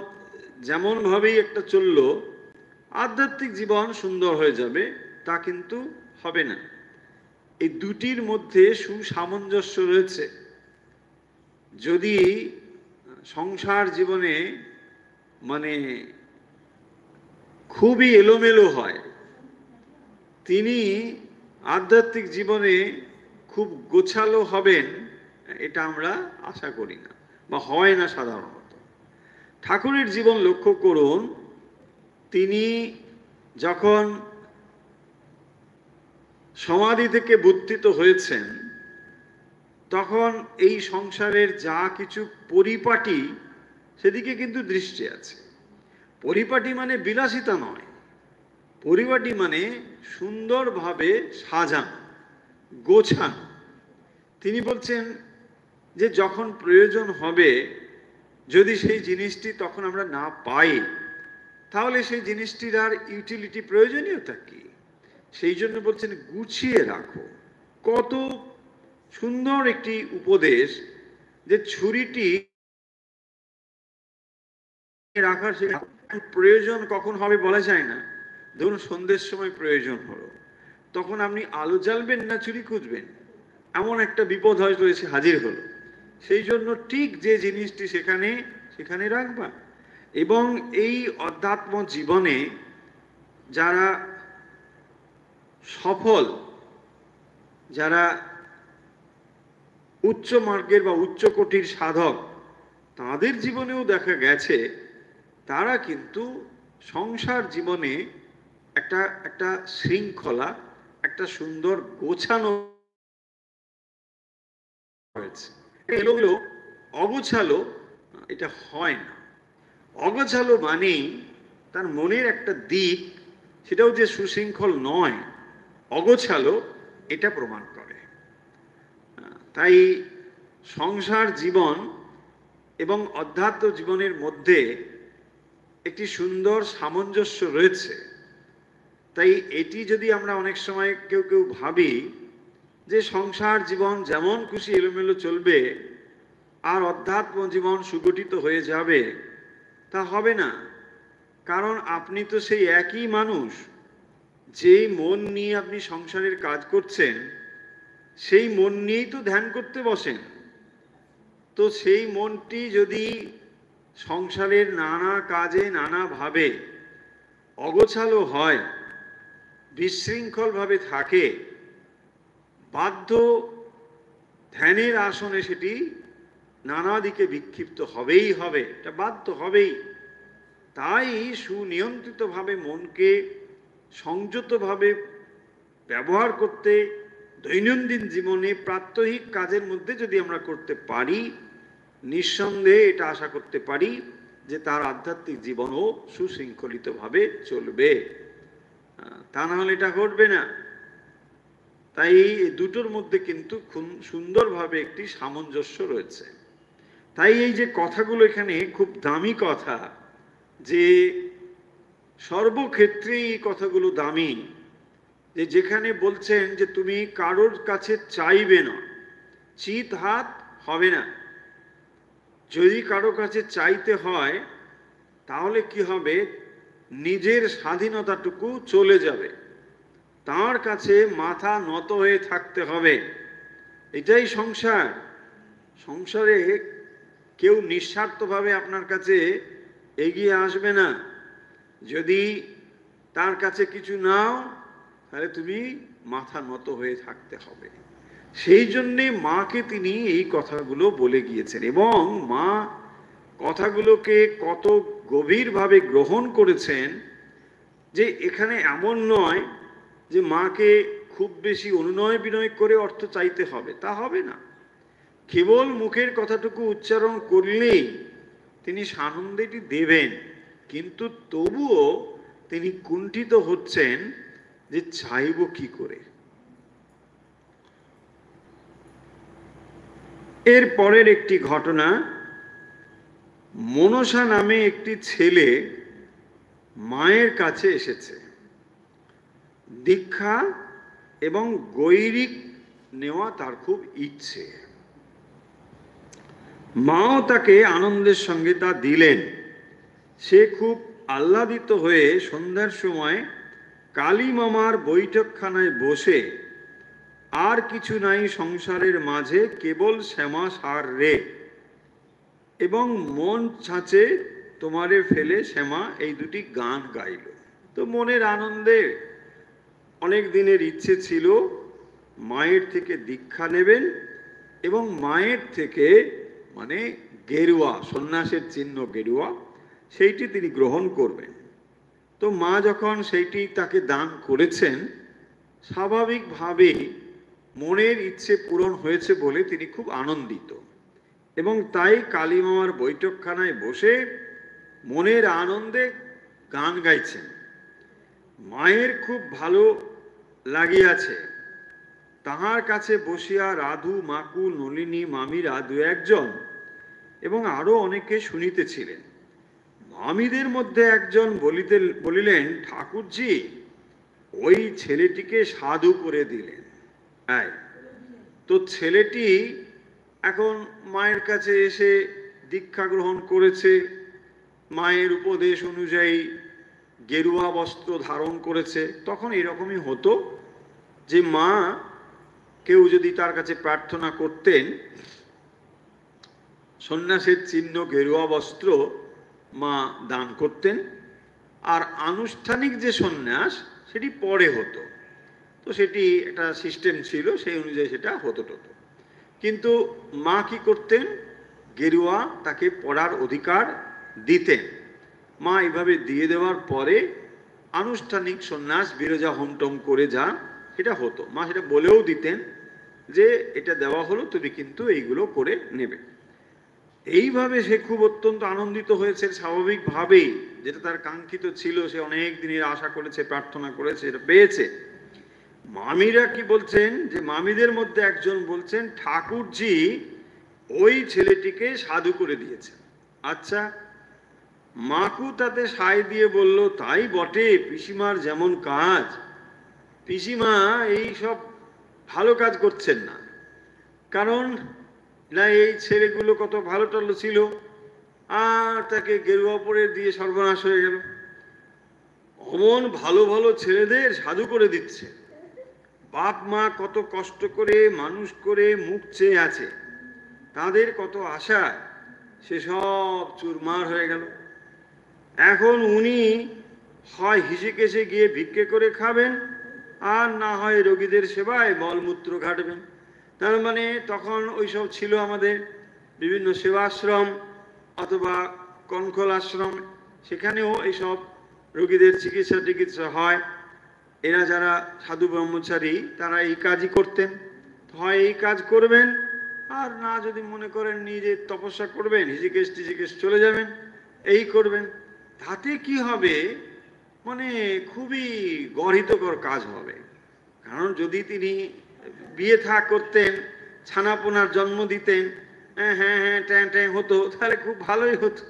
যেমন ভাবেই একটা চললো, আধ্যাত্মিক জীবন সুন্দর হয়ে যাবে, তা কিন্তু হবে না। এই দুটির মধ্যে সুসামঞ্জস্য রয়েছে। যদি সংসার জীবনে মানে খুবই এলোমেলো হয়, তিনি আধ্যাত্মিক জীবনে খুব গোছালো হবেন এটা আমরা আশা করি না, বা হয় না সাধারণত। ঠাকুরের জীবন লক্ষ্য করুন, তিনি যখন সমাধি থেকে বুদ্ধিত হয়েছেন তখন এই সংসারের যা কিছু পরিপাটি সেদিকে কিন্তু দৃষ্টি আছে। পরিপাটি মানে বিলাসিতা নয়, পরিপাটি মানে সুন্দরভাবে সাজানো, গোছানো। তিনি বলছেন যে যখন প্রয়োজন হবে, যদি সেই জিনিসটি তখন আমরা না পাই, তাহলে সেই জিনিসটির আর ইউটিলিটি, প্রয়োজনীয়তা কি? সেই জন্য বলছেন গুছিয়ে রাখো। কত সুন্দর একটি উপদেশ, যে ছুরিটি রাখার প্রয়োজন কখন হবে বলা যায় না। ধরুন সন্ধ্যের সময় প্রয়োজন হলো, তখন আপনি আলো জ্বালবেন না ছুরি খুঁজবেন, এমন একটা বিপদ হয়তো এসে হাজির হলো। সেই জন্য ঠিক যে জিনিসটি সেখানে সেখানে রাখবা। এবং এই অধ্যাত্ম জীবনে যারা সফল, যারা উচ্চ মার্গের বা উচ্চ কোটির সাধক, তাদের জীবনেও দেখা গেছে তারা কিন্তু সংসার জীবনে একটা একটা শৃঙ্খলা, একটা সুন্দর গোছানো হয়েছে। এগুলো অগোছালো এটা হয় না। অগোছালো মানেই তার মনের একটা দিক, সেটাও যে সুশৃঙ্খল নয়, অগোছালো, এটা প্রমাণ করে। তাই সংসার জীবন এবং অধ্যাত্ম জীবনের মধ্যে একটি সুন্দর সামঞ্জস্য রয়েছে। তাই এটি যদি আমরা অনেক সময় কেউ কেউ ভাবি যে সংসার জীবন যেমন খুশি এলোমেলো চলবে আর অধ্যাত্ম জীবন সুগঠিত হয়ে যাবে, তা হবে না। কারণ আপনি তো সেই একই মানুষ, যেই মন নিয়ে আপনি সংসারের কাজ করছেন সেই মন নিয়েই তো ধ্যান করতে বসেন। তো সেই মনটি যদি সংসারের নানা কাজে নানাভাবে অগোছালো হয়, বিশৃঙ্খলভাবে থাকে, বাধ্য ধ্যানের আসনে সেটি নানা দিকে বিক্ষিপ্ত হবেই হবে, এটা বাধ্য হবেই। তাই সুনিয়ন্ত্রিতভাবে মনকে সংযতভাবে ব্যবহার করতে, দৈনন্দিন জীবনে প্রাত্যহিক কাজের মধ্যে যদি আমরা করতে পারি, নিঃসন্দেহে এটা আশা করতে পারি যে তার আধ্যাত্মিক জীবনও সুশৃঙ্খলিতভাবে চলবে। তা না হলে এটা ঘটবে না। তাই এই দুটোর মধ্যে কিন্তু খুব সুন্দরভাবে একটি সামঞ্জস্য রয়েছে। তাই এই যে কথাগুলো এখানে খুব দামি কথা, যে সর্বক্ষেত্রে এই কথাগুলো দামি, যে যেখানে বলছেন যে তুমি কারোর কাছে চাইবে না, চিত হাত হবে না। যদি কারো কাছে চাইতে হয় তাহলে কি হবে, নিজের স্বাধীনতাটুকু চলে যাবে, তার কাছে মাথা নত হয়ে থাকতে হবে। এটাই সংসার। সংসারে কেউ নিঃস্বার্থভাবে আপনার কাছে এগিয়ে আসবে না। যদি তার কাছে কিছু নাও তাহলে তুমি মাথা নত হয়ে থাকতে হবে। সেই জন্যে মাকে তিনি এই কথাগুলো বলে গিয়েছেন, এবং মা কথাগুলোকে কত গভীরভাবে গ্রহণ করেছেন, যে এখানে এমন নয় যে মাকে খুব বেশি অনুনয় বিনয় করে অর্থ চাইতে হবে, তা হবে না। কেবল মুখের কথাটুকু উচ্চারণ করলেই তিনি সানন্দেটি দেবেন, কিন্তু তবুও তিনি কুণ্ঠিত হচ্ছেন যে চাইব কি করে। এর পরের একটি ঘটনা, মনসা নামে একটি ছেলে মায়ের কাছে এসেছে। দীক্ষা এবং গৈরিক নেওয়া তার খুব ইচ্ছে। মাও তাকে আনন্দের সঙ্গে তা দিলেন। সে খুব আহ্লাদিত হয়ে সন্ধ্যার সময় কালী মামার বৈঠকখানায় বসে, আর কিছু নাই সংসারের মাঝে কেবল শ্যামা সার রে, এবং মন ছাঁচে তোমারে ফেলে শ্যামা, এই দুটি গান গাইল। তো মনের আনন্দে অনেক দিনের ইচ্ছে ছিল মায়ের থেকে দীক্ষা নেবেন এবং মায়ের থেকে মানে গেরুয়া, সন্ন্যাসের চিহ্ন গেরুয়া, সেইটি তিনি গ্রহণ করবেন। তো মা যখন সেইটি তাকে দান করেছেন, স্বাভাবিকভাবেই মনের ইচ্ছে পূরণ হয়েছে বলে তিনি খুব আনন্দিত এবং তাই কালীমামার বৈঠকখানায় বসে মনের আনন্দে গান গাইছেন। মায়ের খুব ভালো লাগিয়াছে। তাহার কাছে বসিয়া রাধু, মাকু, নলিনী, মামিরা দু একজন এবং আরো অনেকে শুনিতেছিলেন। মামিদের মধ্যে একজন বলিলেন, ঠাকুরজি ওই ছেলেটিকে সাধু করে দিলেন। তো ছেলেটি এখন মায়ের কাছে এসে দীক্ষা গ্রহণ করেছে, মায়ের উপদেশ অনুযায়ী গেরুয়া বস্ত্র ধারণ করেছে। তখন এরকমই হতো যে মা কেউ যদি তার কাছে প্রার্থনা করতেন, সন্ন্যাসের চিহ্ন গেরুয়া বস্ত্র মা দান করতেন, আর আনুষ্ঠানিক যে সন্ন্যাস সেটি পরে হতো। তো সেটি একটা সিস্টেম ছিল, সেই অনুযায়ী সেটা হতো। কিন্তু মা কি করতেন, গেরুয়া তাকে পড়ার অধিকার দিতেন। মা এইভাবে দিয়ে দেওয়ার পরে আনুষ্ঠানিক সন্ন্যাস বিরজা হোমটম করে যা এটা হতো, মা সেটা বলেও দিতেন যে এটা দেওয়া হলো, তুমি কিন্তু এইগুলো করে নেবে। এইভাবে সে খুব অত্যন্ত আনন্দিত হয়েছে স্বাভাবিকভাবেই, যেটা তার কাঙ্ক্ষিত ছিল, সে অনেক দিনের আশা করেছে, প্রার্থনা করেছে, এটা পেয়েছে। মামিরা কি বলছেন, যে মামিদের মধ্যে একজন বলছেন, ঠাকুরজি ওই ছেলেটিকে সাধু করে দিয়েছে। আচ্ছা, মাকু তাতে সায় দিয়ে বলল, তাই বটে, পিসিমার যেমন কাজ, পিসিমা এই সব ভালো কাজ করছেন না। কারণ না, এই ছেলেগুলো কত ভালো টালো ছিল, আর তাকে গেরুয়া পরে দিয়ে সর্বনাশ হয়ে গেল। অমন ভালো ভালো ছেলেদের সাধু করে দিচ্ছে। বাপ মা কত কষ্ট করে মানুষ করে মুখ চেয়ে আছে, তাদের কত আশা, সেসব চুরমার হয়ে গেল। এখন উনি হয় হিসেকেশে গিয়ে ভিক্ষে করে খাবেন, আর না হয় রোগীদের সেবায় মলমূত্র ঘাটবেন। তার মানে তখন ওইসব ছিল আমাদের বিভিন্ন সেবাশ্রম অথবা কনখল আশ্রম, সেখানেও এইসব রোগীদের চিকিৎসা হয়। এরা যারা সাধু ব্রহ্মচারী তারা এই কাজই করতেন। হয় এই কাজ করবেন, আর না যদি মনে করেন নিজে তপস্যা করবেন, হিজিকেশ চলে যাবেন, এই করবেন। তাতে কি হবে, মানে খুবই গর্হিতকর কাজ হবে। কারণ যদি তিনি বিয়ে থা করতেন, ছানাপোনার জন্ম দিতেন, হ্যাঁ ট্যাঁ হতো, তাহলে খুব ভালোই হতো।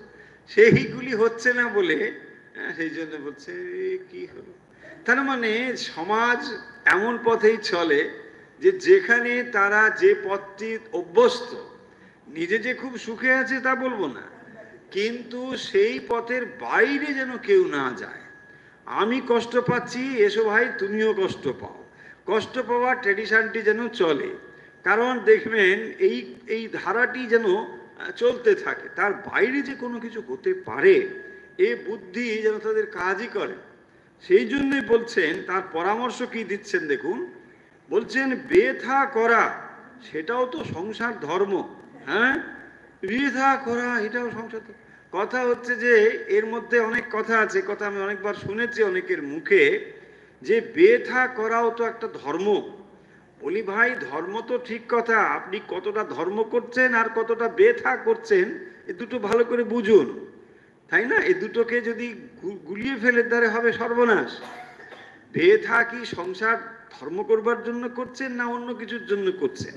সেইগুলি হচ্ছে না বলে সেই জন্য বলছে কি হলো। তার মানে সমাজ এমন পথেই চলে যে যেখানে তারা যে পথটি অভ্যস্ত, নিজে যে খুব সুখে আছে তা বলবো না, কিন্তু সেই পথের বাইরে যেন কেউ না যায়। আমি কষ্ট পাচ্ছি, এসো ভাই তুমিও কষ্ট পাও, কষ্ট পাওয়ার ট্র্যাডিশনটি যেন চলে। কারণ দেখবেন এই ধারাটি যেন চলতে থাকে, তার বাইরে যে কোনো কিছু হতে পারে এ বুদ্ধি যেন তাদের কাজই করে। সেই জন্যই বলছেন, তার পরামর্শ কি দিচ্ছেন দেখুন, বলছেন বিয়ে থা করা সেটাও তো সংসার ধর্ম। হ্যাঁ, বিয়ে থা করা এটাও সংসার। কথা হচ্ছে যে এর মধ্যে অনেক কথা আছে, কথা আমি অনেকবার শুনেছি অনেকের মুখে, যে বেথা করাও তো একটা ধর্ম। বলি ভাই, ধর্ম তো ঠিক কথা, আপনি কতটা ধর্ম করছেন আর কতটা বেথা করছেন এ দুটো ভালো করে বুঝুন, তাই না? এই দুটোকে যদি গুলিয়ে ফেলে তাহলে হবে সর্বনাশ। বেথা কি সংসার ধর্ম করবার জন্য করছেন, না অন্য কিছুর জন্য করছেন,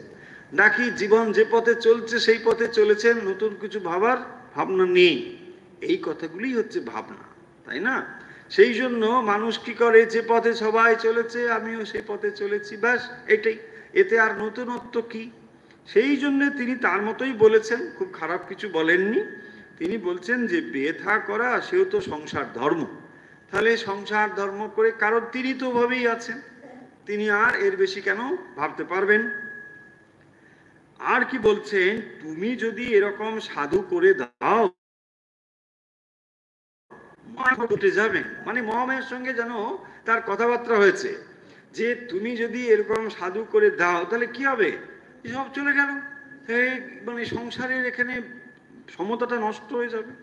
নাকি জীবন যে পথে চলছে সেই পথে চলেছেন, নতুন কিছু ভাবার ভাবনা নেই? এই কথাগুলি হচ্ছে ভাবনা, তাই না? সেই জন্য মানুষ কি করে, যে পথে সবাই চলেছে আমিও সেই পথে চলেছি, ব্যাস এটাই, এতে আর নতুনত্ব কি? সেই জন্য তিনি তার মতোই বলেছেন, খুব খারাপ কিছু বলেননি। তিনি বলছেন যে বিয়ে থা করা সেও তো সংসার ধর্ম। তাহলে সংসার ধর্ম করে, কারণ তিনি তো ভাবেই আছেন, তিনি আর এর বেশি কেন ভাবতে পারবেন। আর কি বলছেন, তুমি যদি এরকম সাধু করে দাও মা ঘটে যাবেন, মানে মহামায়ের সঙ্গে যেন তার কথাবার্তা হয়েছে যে তুমি যদি এরকম সাধু করে দাও তাহলে কি হবে, সব চলে গেল, মানে সংসারের এখানে সমতাটা নষ্ট হয়ে যাবে।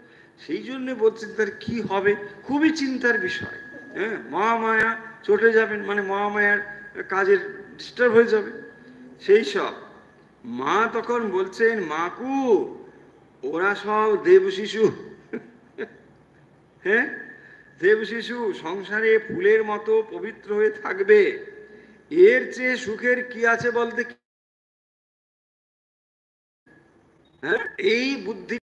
সেই জন্য বলছে তার কি হবে, খুবই চিন্তার বিষয়। হ্যাঁ, মহামায়া চটে যাবেন, মানে মহামায়ার কাজের ডিস্টার্ব হয়ে যাবে সেই সব। মা তখন বলছেন, মাকু ওরা সব দেব শিশু, হ্যাঁ দেব শিশু সংসারে ফুলের মতো পবিত্র হয়ে থাকবে, এর চেয়ে সুখের কি আছে বলতে। হ্যাঁ, এই বুদ্ধি,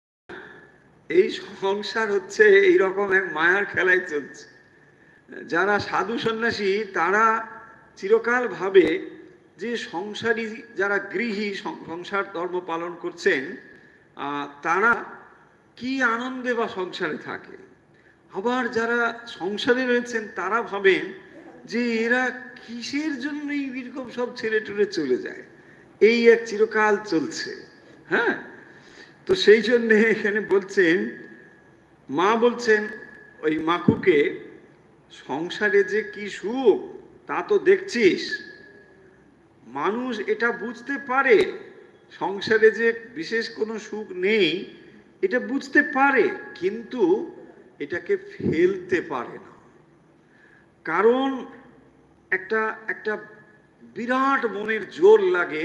এই সংসার হচ্ছে এইরকম এক মায়ার খেলায় চলছে। যারা সাধু সন্ন্যাসী তারা চিরকাল ভাবে যে সংসারী যারা গৃহী সংসার ধর্ম পালন করছেন তারা কি আনন্দে বা সংসারে থাকে। আবার যারা সংসারে রয়েছেন তারা ভাবেন যে এরা কিসের জন্য এরকম সব ছেড়ে টুড়ে চলে যায়, এই এক চিরকাল চলছে। হ্যাঁ, তো সেই জন্য এখানে বলছেন, মা বলছেন ওই মাকুকে, সংসারে যে কি সুখ তা তো দেখছিস, মানুষ এটা বুঝতে পারে সংসারে যে বিশেষ কোনো সুখ নেই এটা বুঝতে পারে, কিন্তু এটাকে ফেলতে পারে না। কারণ একটা একটা বিরাট মনের জোর লাগে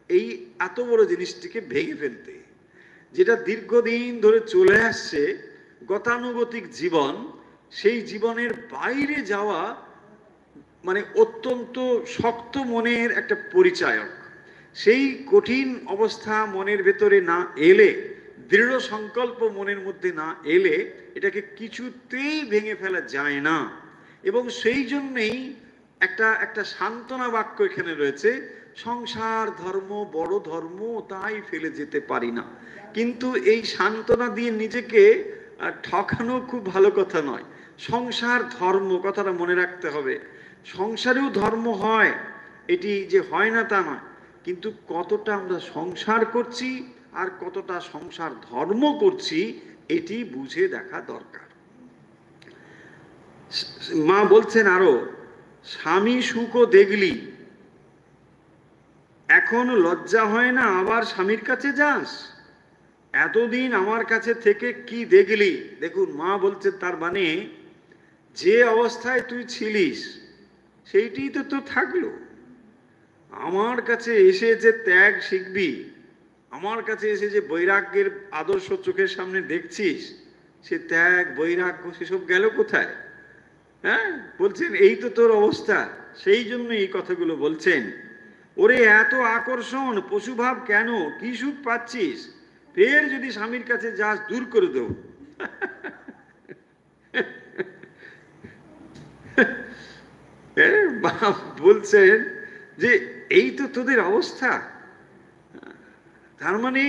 এই এত বড় জিনিসটিকে ভেঙে ফেলতে, যেটা দীর্ঘদিন ধরে চলে আসছে গতানুগতিক জীবন, সেই জীবনের বাইরে যাওয়া মানে অত্যন্ত শক্ত মনের একটা পরিচায়ক। সেই কঠিন অবস্থা মনের ভেতরে না এলে, দৃঢ় সংকল্প মনের মধ্যে না এলে এটাকে কিছুতেই ভেঙে ফেলা যায় না। এবং সেই জন্যেই একটা একটা সান্ত্বনা বাক্য এখানে রয়েছে, সংসার ধর্ম বড় ধর্ম তাই ফেলে যেতে পারি না। কিন্তু এই সান্ত্বনা দিয়ে নিজেকে ঠকানো খুব ভালো কথা নয়। সংসার ধর্ম কথাটা মনে রাখতে হবে, সংসারেও ধর্ম হয়, এটি যে হয় না তা নয়, কিন্তু কতটা আমরা সংসার করছি আর কতটা সংসার ধর্ম করছি এটি বুঝে দেখা দরকার। মা বলছেন আরো, স্বামী সুখও দেখলি, এখন লজ্জা হয় না আবার স্বামীর কাছে যাস, এতদিন আমার কাছে থেকে কি দেখলি। দেখুন মা বলছে তার মানে যে অবস্থায় তুই ছিলিস সেইটি তো তোর থাকলো, আমার কাছে এসে যে ত্যাগ শিখবি, আমার কাছে এসে যে বৈরাগ্যের আদর্শ চোখের সামনে দেখছিস, সে ত্যাগ বৈরাগ্য সেসব গেল কোথায়। হ্যাঁ, বলছেন এই তো তোর অবস্থা, সেই জন্য এই কথাগুলো বলছেন। ওরে এত আকর্ষণ পশুভাব কেন, কি সুখ পাচ্ছিস, ফের যদি স্বামীর কাছে যাস দূর করে দেব। বলছেন যে এই তো তোদের অবস্থা। তার মানে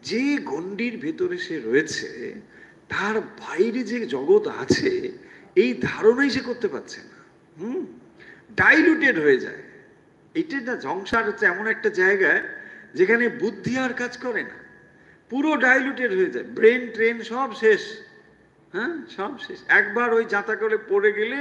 যে গণ্ডির ভেতরে সে রয়েছে তার বাইরে যে জগৎ আছে এই ধারণাই সে করতে পারছে না। ডাইলুটেড হয়ে যায়। এটা না, সংসার হচ্ছে এমন একটা জায়গায় যেখানে বুদ্ধি আর কাজ করে না, পুরো ডাইলুটেড হয়ে যায়, ব্রেন ট্রেন সব শেষ। হ্যাঁ, সব শেষ। একবার ওই যাতা করে পড়ে গেলে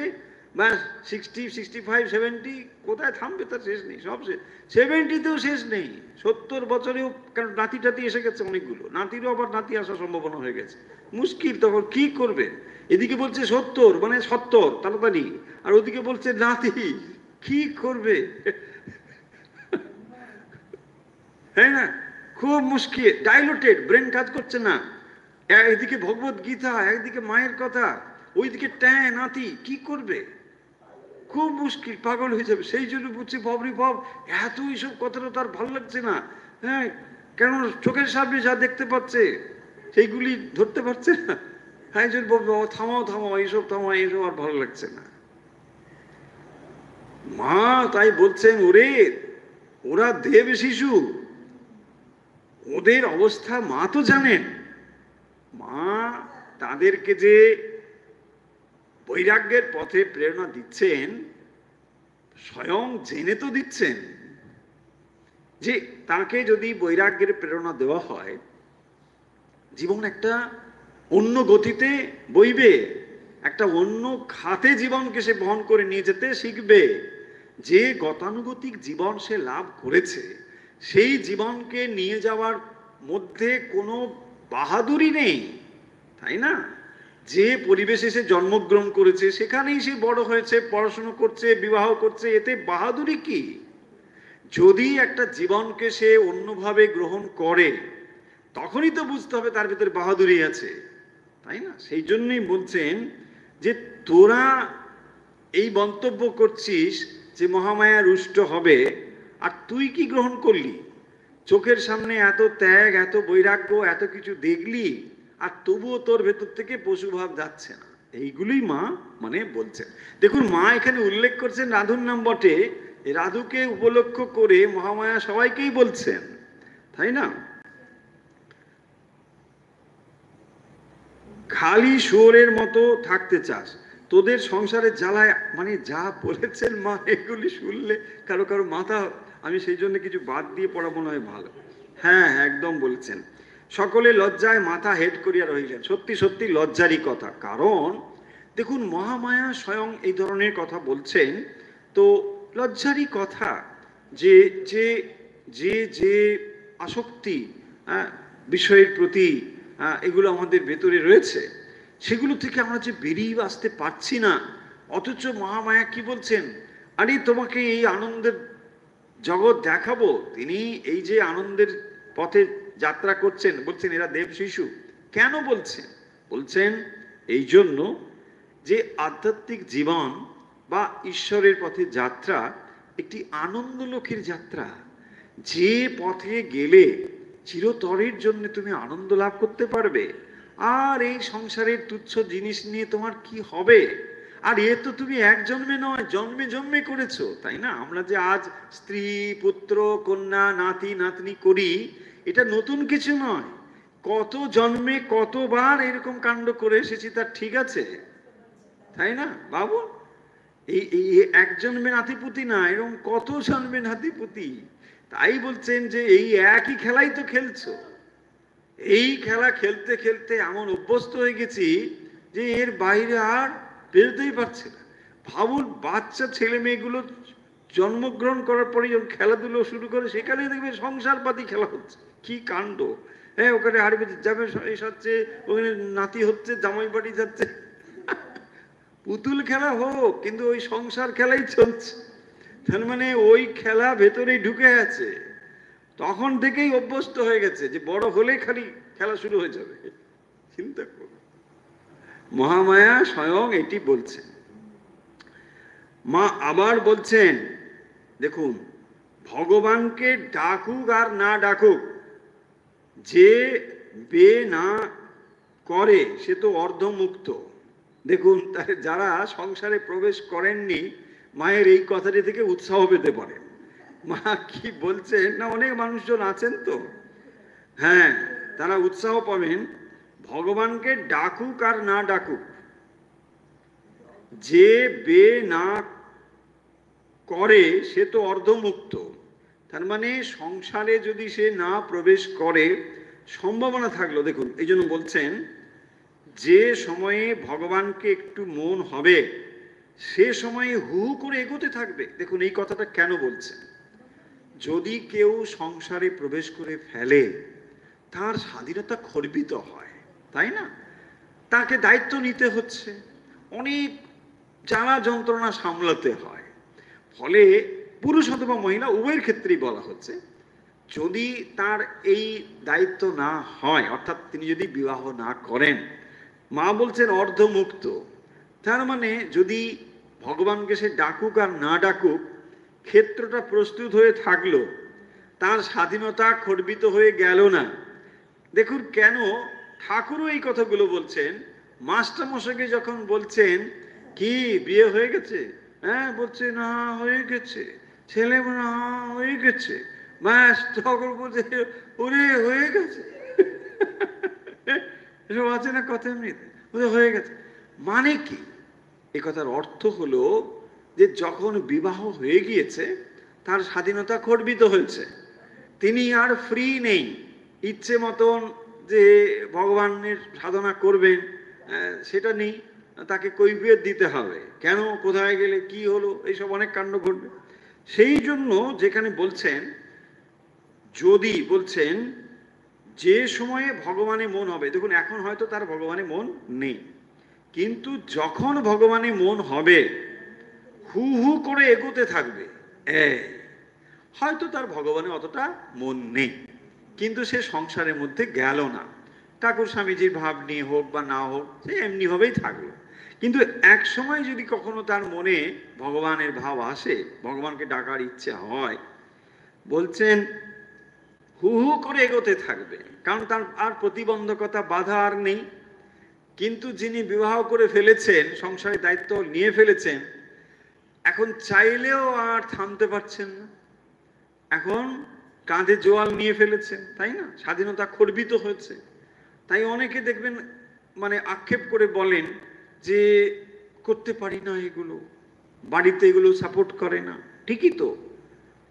ব্যাস 60, 65, 70 কোথায় থামবে তার শেষ নেই, সব শেষ। 70তেও শেষ নেই, 70 বছরেও, কারণ নাতি টাতি এসে গেছে অনেকগুলো, নাতিরও আবার নাতি আসার সম্ভাবনা হয়ে গেছে, মুশকিল। তখন কি করবে, এদিকে বলছে 70 মানে 70 তাড়াতাড়ি, আর ওদিকে বলছে নাতি, কি করবে। হ্যাঁ না, খুব মুশকিল, ডাইলুটেড, ব্রেন কাজ করছে না। একদিকে ভগবত গীতা, একদিকে মায়ের কথা, ওইদিকে ট্যাঁ নাতি, কি করবে, খুব মুশকিল, পাগল হয়ে যাবে। সেই জন্য বুঝছি বাবরি বাব, এত এইসব কথাটা তার ভালো লাগছে না। হ্যাঁ, কেন চোখের সামনে যা দেখতে পাচ্ছে সেইগুলি ধরতে পারছে না। হ্যাঁ, যদি বলবো থামাও থামাও, এইসব থামাও, এইসব আর ভালো লাগছে না। মা তাই বলছেন, ওরে ওরা দেব শিশু, ওদের অবস্থা মা তো জানেন। মা তাদেরকে যে বৈরাগ্যের পথে প্রেরণা দিচ্ছেন স্বয়ং জেনে তো দিচ্ছেন। যে তাকে যদি বৈরাগ্যের প্রেরণা দেওয়া হয়, জীবন একটা অন্য গতিতে বইবে, একটা অন্য খাতে জীবনকে সে বহন করে নিয়ে যেতে শিখবে। যে গতানুগতিক জীবন সে লাভ করেছে, সেই জীবনকে নিয়ে যাওয়ার মধ্যে কোনো বাহাদুরি নেই, তাই না? যে পরিবেশে সে জন্মগ্রহণ করেছে, সেখানেই সে বড় হয়েছে, পড়াশুনো করছে, বিবাহ করছে, এতে বাহাদুরি কি? যদি একটা জীবনকে সে অন্যভাবে গ্রহণ করে, তখনই তো বুঝতে হবে তার ভিতরে বাহাদুরি আছে, তাই না? সেই জন্যই বলছেন যে তোরা এই মন্তব্য করছিস যে মহামায়া রুষ্ট হবে, আর তুই কি গ্রহণ করলি? চোখের সামনে এত ত্যাগ, এত বৈরাগ্য, এত কিছু দেখলি, আর তবুও তোর ভেতর থেকে পশুভাব যাচ্ছে না। এইগুলোই মা মানে বলছেন। দেখুন, মা এখানে উল্লেখ করছেন রাধুর নাম বটে, রাধুকে উপলক্ষ করে মহামায়া সবাইকেই বলছেন, তাই না? খালি শুয়োরের মতো থাকতে চাস, তোদের সংসারের জ্বালায়, মানে যা বলেছেন মা, এগুলি শুনলে কারো কারো মাথা, আমি সেই জন্য কিছু বাদ দিয়ে পড়া মনে হয় ভালো। হ্যাঁ, একদম বলছেন। সকলে লজ্জায় মাথা হেড করিয়া রহিলেন। সত্যি সত্যি লজ্জারই কথা, কারণ দেখুন মহামায়া স্বয়ং এই ধরনের কথা বলছেন, তো লজ্জারই কথা। যে যে যে যে আসক্তি বিষয়ের প্রতি এগুলো আমাদের ভেতরে রয়েছে, সেগুলো থেকে আমরা যে বেরিয়ে আসতে পারছি না। অথচ মহামায়া কি বলছেন, আরে তোমাকে এই আনন্দের জগৎ দেখাবো। তিনি এই যে আনন্দের পথে যাত্রা করছেন, বলছেন এরা দেব শিশু। কেন বলছেন? বলছেন এই জন্য যে আধ্যাত্মিক জীবন বা ঈশ্বরের পথে যাত্রা একটি আনন্দলোকের যাত্রা। যে পথে গেলে চিরতরের জন্য তুমি আনন্দ লাভ করতে পারবে, আর এই সংসারের তুচ্ছ জিনিস নিয়ে তোমার কি হবে? আর এ তো তুমি এক জন্মে নয়, জন্মে জন্মে করেছো, তাই না? আমরা যে আজ স্ত্রী, পুত্র, কন্যা, নাতি নাতনি করি, এটা নতুন কিছু নয়। কত জন্মে কতবার এরকম কাণ্ড করে এসেছি, তার ঠিক আছে, তাই না বাবু? এই এক জন্মে নাতিপুতি না, এরকম কত জন্মে নাতিপুতি। তাই বলছেন যে এই একই খেলাই তো খেলছো। এই খেলা খেলতে খেলতে এমন অভ্যস্ত হয়ে গেছি যে এর বাইরে আর বেরোতেই পারছে না। ভাবুন, বাচ্চা ছেলে মেয়েগুলো জন্মগ্রহণ করার পরে যখন খেলাধুলো শুরু করে, সেখানে দেখবে সংসারপাতি খেলা হচ্ছে, কি কাণ্ড! হ্যাঁ, ওখানে হাড়ি যাবে হচ্ছে, ওখানে নাতি হচ্ছে, জামাই বাড়ি যাচ্ছে। পুতুল খেলা হোক, কিন্তু ওই সংসার খেলাই চলছে। তার মানে ওই খেলা ভেতরেই ঢুকে আছে, তখন থেকেই অভ্যস্ত হয়ে গেছে যে বড় হলে খালি খেলা শুরু হয়ে যাবে। চিন্তা করুন, মহামায়া স্বয়ং এটি বলছেন। মা আবার বলছেন, দেখুন, ভগবানকে ডাকুক আর না ডাকুক, যে বে না করে সে তো অর্ধমুক্ত। দেখুন, যারা সংসারে প্রবেশ করেননি, মায়ের এই কথাটি থেকে উৎসাহ পেতে পারেন। মা কি বলছেন না, অনেক মানুষজন আছেন তো, হ্যাঁ, তারা উৎসাহ পাবেন। ভগবানকে ডাকুক আর না ডাকুক, যে বে না করে সে তো অর্ধমুক্ত। তার মানে সংসারে যদি সে না প্রবেশ করে, সম্ভাবনা থাকলো, দেখুন এই জন্য বলছেন যে সময়ে ভগবানকে একটু মন হবে, সে সময়ে হু করে এগোতে থাকবে। দেখুন এই কথাটা কেন বলছেন? যদি কেউ সংসারে প্রবেশ করে ফেলে, তার স্বাধীনতা খর্বিত হয়, তাই না? তাকে দায়িত্ব নিতে হচ্ছে, অনেক জ্বালা যন্ত্রণা সামলাতে হয়। ফলে পুরুষ অথবা মহিলা উভয়ের ক্ষেত্রেই বলা হচ্ছে, যদি তার এই দায়িত্ব না হয়, অর্থাৎ তিনি যদি বিবাহ না করেন, মা বলছেন অর্ধমুক্ত। তার মানে যদি ভগবানকে সে ডাকুক আর না ডাকুক, ক্ষেত্রটা প্রস্তুত হয়ে থাকলো, তার স্বাধীনতা খর্বিত হয়ে গেল না। দেখুন কেন ঠাকুরও এই কথাগুলো বলছেন। মাস্টারমশাইকে যখন বলছেন কি বিয়ে হয়ে গেছে, হ্যাঁ বলছে না হয়ে গেছে, ছেলে না হয়ে গেছে, ব্যাস ঠাকুর বলছে ওরে হয়ে গেছে। এসব আছে না কথা, এমনিতে হয়ে গেছে। মানে কি? এ কথার অর্থ হলো যে যখন বিবাহ হয়ে গিয়েছে, তার স্বাধীনতা খর্বিত হয়েছে। তিনি আর ফ্রি নেই ইচ্ছে মতন যে ভগবানের সাধনা করবেন সেটা নেই, তাকে কৈফিয়ত দিতে হবে, কেন, কোথায় গেলে, কি হলো, এইসব অনেক কাণ্ড ঘটবে। সেই জন্য যেখানে বলছেন, যদি বলছেন যে সময়ে ভগবানে মন হবে, দেখুন এখন হয়তো তার ভগবানে মন নেই, কিন্তু যখন ভগবানে মন হবে হু হু করে এগোতে থাকবে, হয়তো তার ভগবানে অতটা মন নেই, কিন্তু সে সংসারের মধ্যে গেল না, ঠাকুর স্বামীজির ভাব নিয়ে হোক বা না হোক, সে এমনিভাবেই থাকলো। কিন্তু এক সময় যদি কখনো তার মনে ভগবানের ভাব আসে, ভগবানকে ডাকার ইচ্ছে হয়, বলছেন হু হু করে এগোতে থাকবে, কারণ তার আর প্রতিবন্ধকতা, বাধা আর নেই। কিন্তু যিনি বিবাহ করে ফেলেছেন, সংসারের দায়িত্ব নিয়ে ফেলেছেন, এখন চাইলেও আর থামতে পারছেন না, এখন কাঁধে জোয়াল নিয়ে ফেলেছেন, তাই না, স্বাধীনতা খর্বিত হয়েছে। তাই অনেকে দেখবেন মানে আক্ষেপ করে বলেন যে করতে পারি না এগুলো, বাড়িতে এগুলো সাপোর্ট করে না, ঠিকই তো,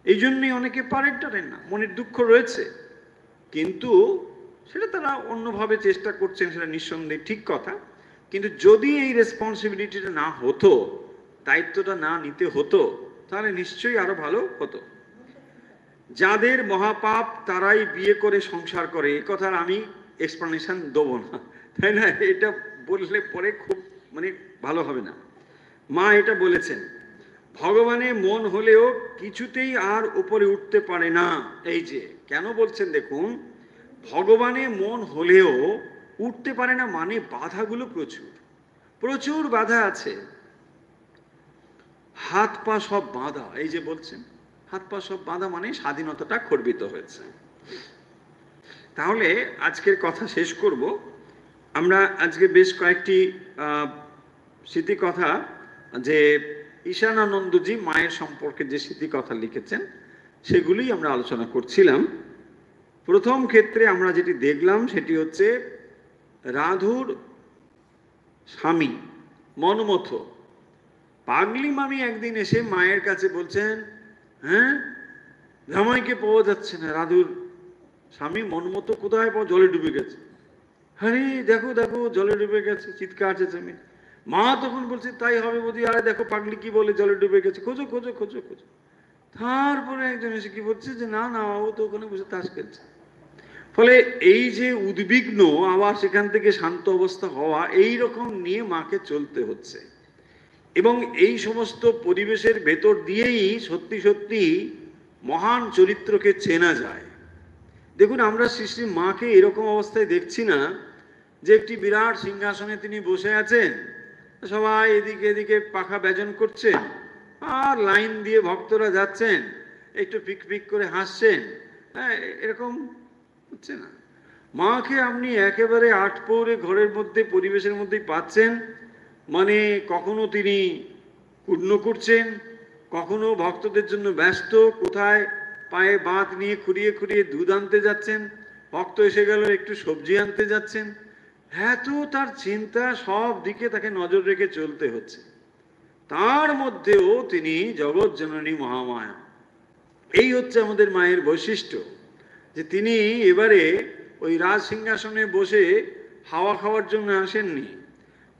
এই জন্যই অনেকে পারেন না, মনের দুঃখ রয়েছে, কিন্তু সেটা তারা অন্যভাবে চেষ্টা করছেন, সেটা নিঃসন্দেহে ঠিক কথা। কিন্তু যদি এই রেসপন্সিবিলিটিটা না হতো, দায়িত্বটা না নিতে হতো, তাহলে নিশ্চয়ই আরো ভালো হতো। যাদের মহাপাপ তারাই বিয়ে করে সংসার করে, এই কথার আমি এক্সপ্লেনেশন দেবো না, তাই না, এটা বললে পরে খুব মানে ভালো হবে না। মা এটা বলেছেন, ভগবানে মন হলেও কিছুতেই আর উপরে উঠতে পারে না। এই যে কেন বলছেন দেখুন, ভগবানে মন হলেও উঠতে পারে না, মানে বাধাগুলো প্রচুর প্রচুর বাধা আছে, হাত পা সব বাঁধা। এই যে বলছেন হাত পা সব বাঁধা, মানে স্বাধীনতাটা খর্বিত হয়েছে। তাহলে আজকের কথা শেষ করব। আমরা আজকে বেশ কয়েকটি স্মৃতি কথা, যে ঈশানানন্দজি মায়ের সম্পর্কে যে স্মৃতি কথা লিখেছেন, সেগুলি আমরা আলোচনা করছিলাম। প্রথম ক্ষেত্রে আমরা যেটি দেখলাম সেটি হচ্ছে রাধুর স্বামী মনমথ পাগলি মামি একদিন এসে মায়ের কাছে বলছেন, হ্যাঁ জামাইকে পাওয়া যাচ্ছে না, রাধুর স্বামী মনমথ কোথায় পাওয়া, জলে ডুবে গেছে, আরে দেখো দেখো জলে ডুবে গেছে, চিৎকার চেঁচামেচি। মা তখন বলছে তাই হবে বৌদি, আরে দেখো পাগলি কি বলে, জলে ডুবে গেছে, খোঁজো খোঁজো খোঁজো খোঁজো। তারপরে একজন এসে কি বলছে যে না না, ও তো ওখানে বসে তাস খেলছে। ফলে এই যে উদ্বিগ্ন, আবার সেখান থেকে শান্ত অবস্থা হওয়া, এই রকম নিয়ে মাকে চলতে হচ্ছে। এবং এই সমস্ত পরিবেশের ভেতর দিয়েই সত্যি সত্যি মহান চরিত্রকে চেনা যায়। দেখুন আমরা শ্রী শ্রী মাকে এরকম অবস্থায় দেখছি না যে একটি বিরাট সিংহাসনে তিনি বসে আছেন, সবাই এদিকে এদিকে পাখা ব্যজন করছেন, আর লাইন দিয়ে ভক্তরা যাচ্ছেন, একটু পিক পিক করে হাসছেন, হ্যাঁ, এরকম হচ্ছে না। মাকে আপনি একেবারে আটপৌরে ঘরের মধ্যে, পরিবেশের মধ্যেই পাচ্ছেন, মানে কখনো তিনি পূর্ণ করছেন, কখনো ভক্তদের জন্য ব্যস্ত, কোথায় পায়ে বাঁধ নিয়ে খুঁড়িয়ে খুঁড়িয়ে দুধ আনতে যাচ্ছেন, ভক্ত এসে গেল একটু সবজি আনতে যাচ্ছেন, এত তার চিন্তা, সব দিকে তাকে নজর রেখে চলতে হচ্ছে। তার মধ্যেও তিনি জগৎ জননী মহামায়া। এই হচ্ছে আমাদের মায়ের বৈশিষ্ট্য, যে তিনি এবারে ওই রাজ সিংহাসনে বসে হাওয়া খাওয়ার জন্য আসেননি,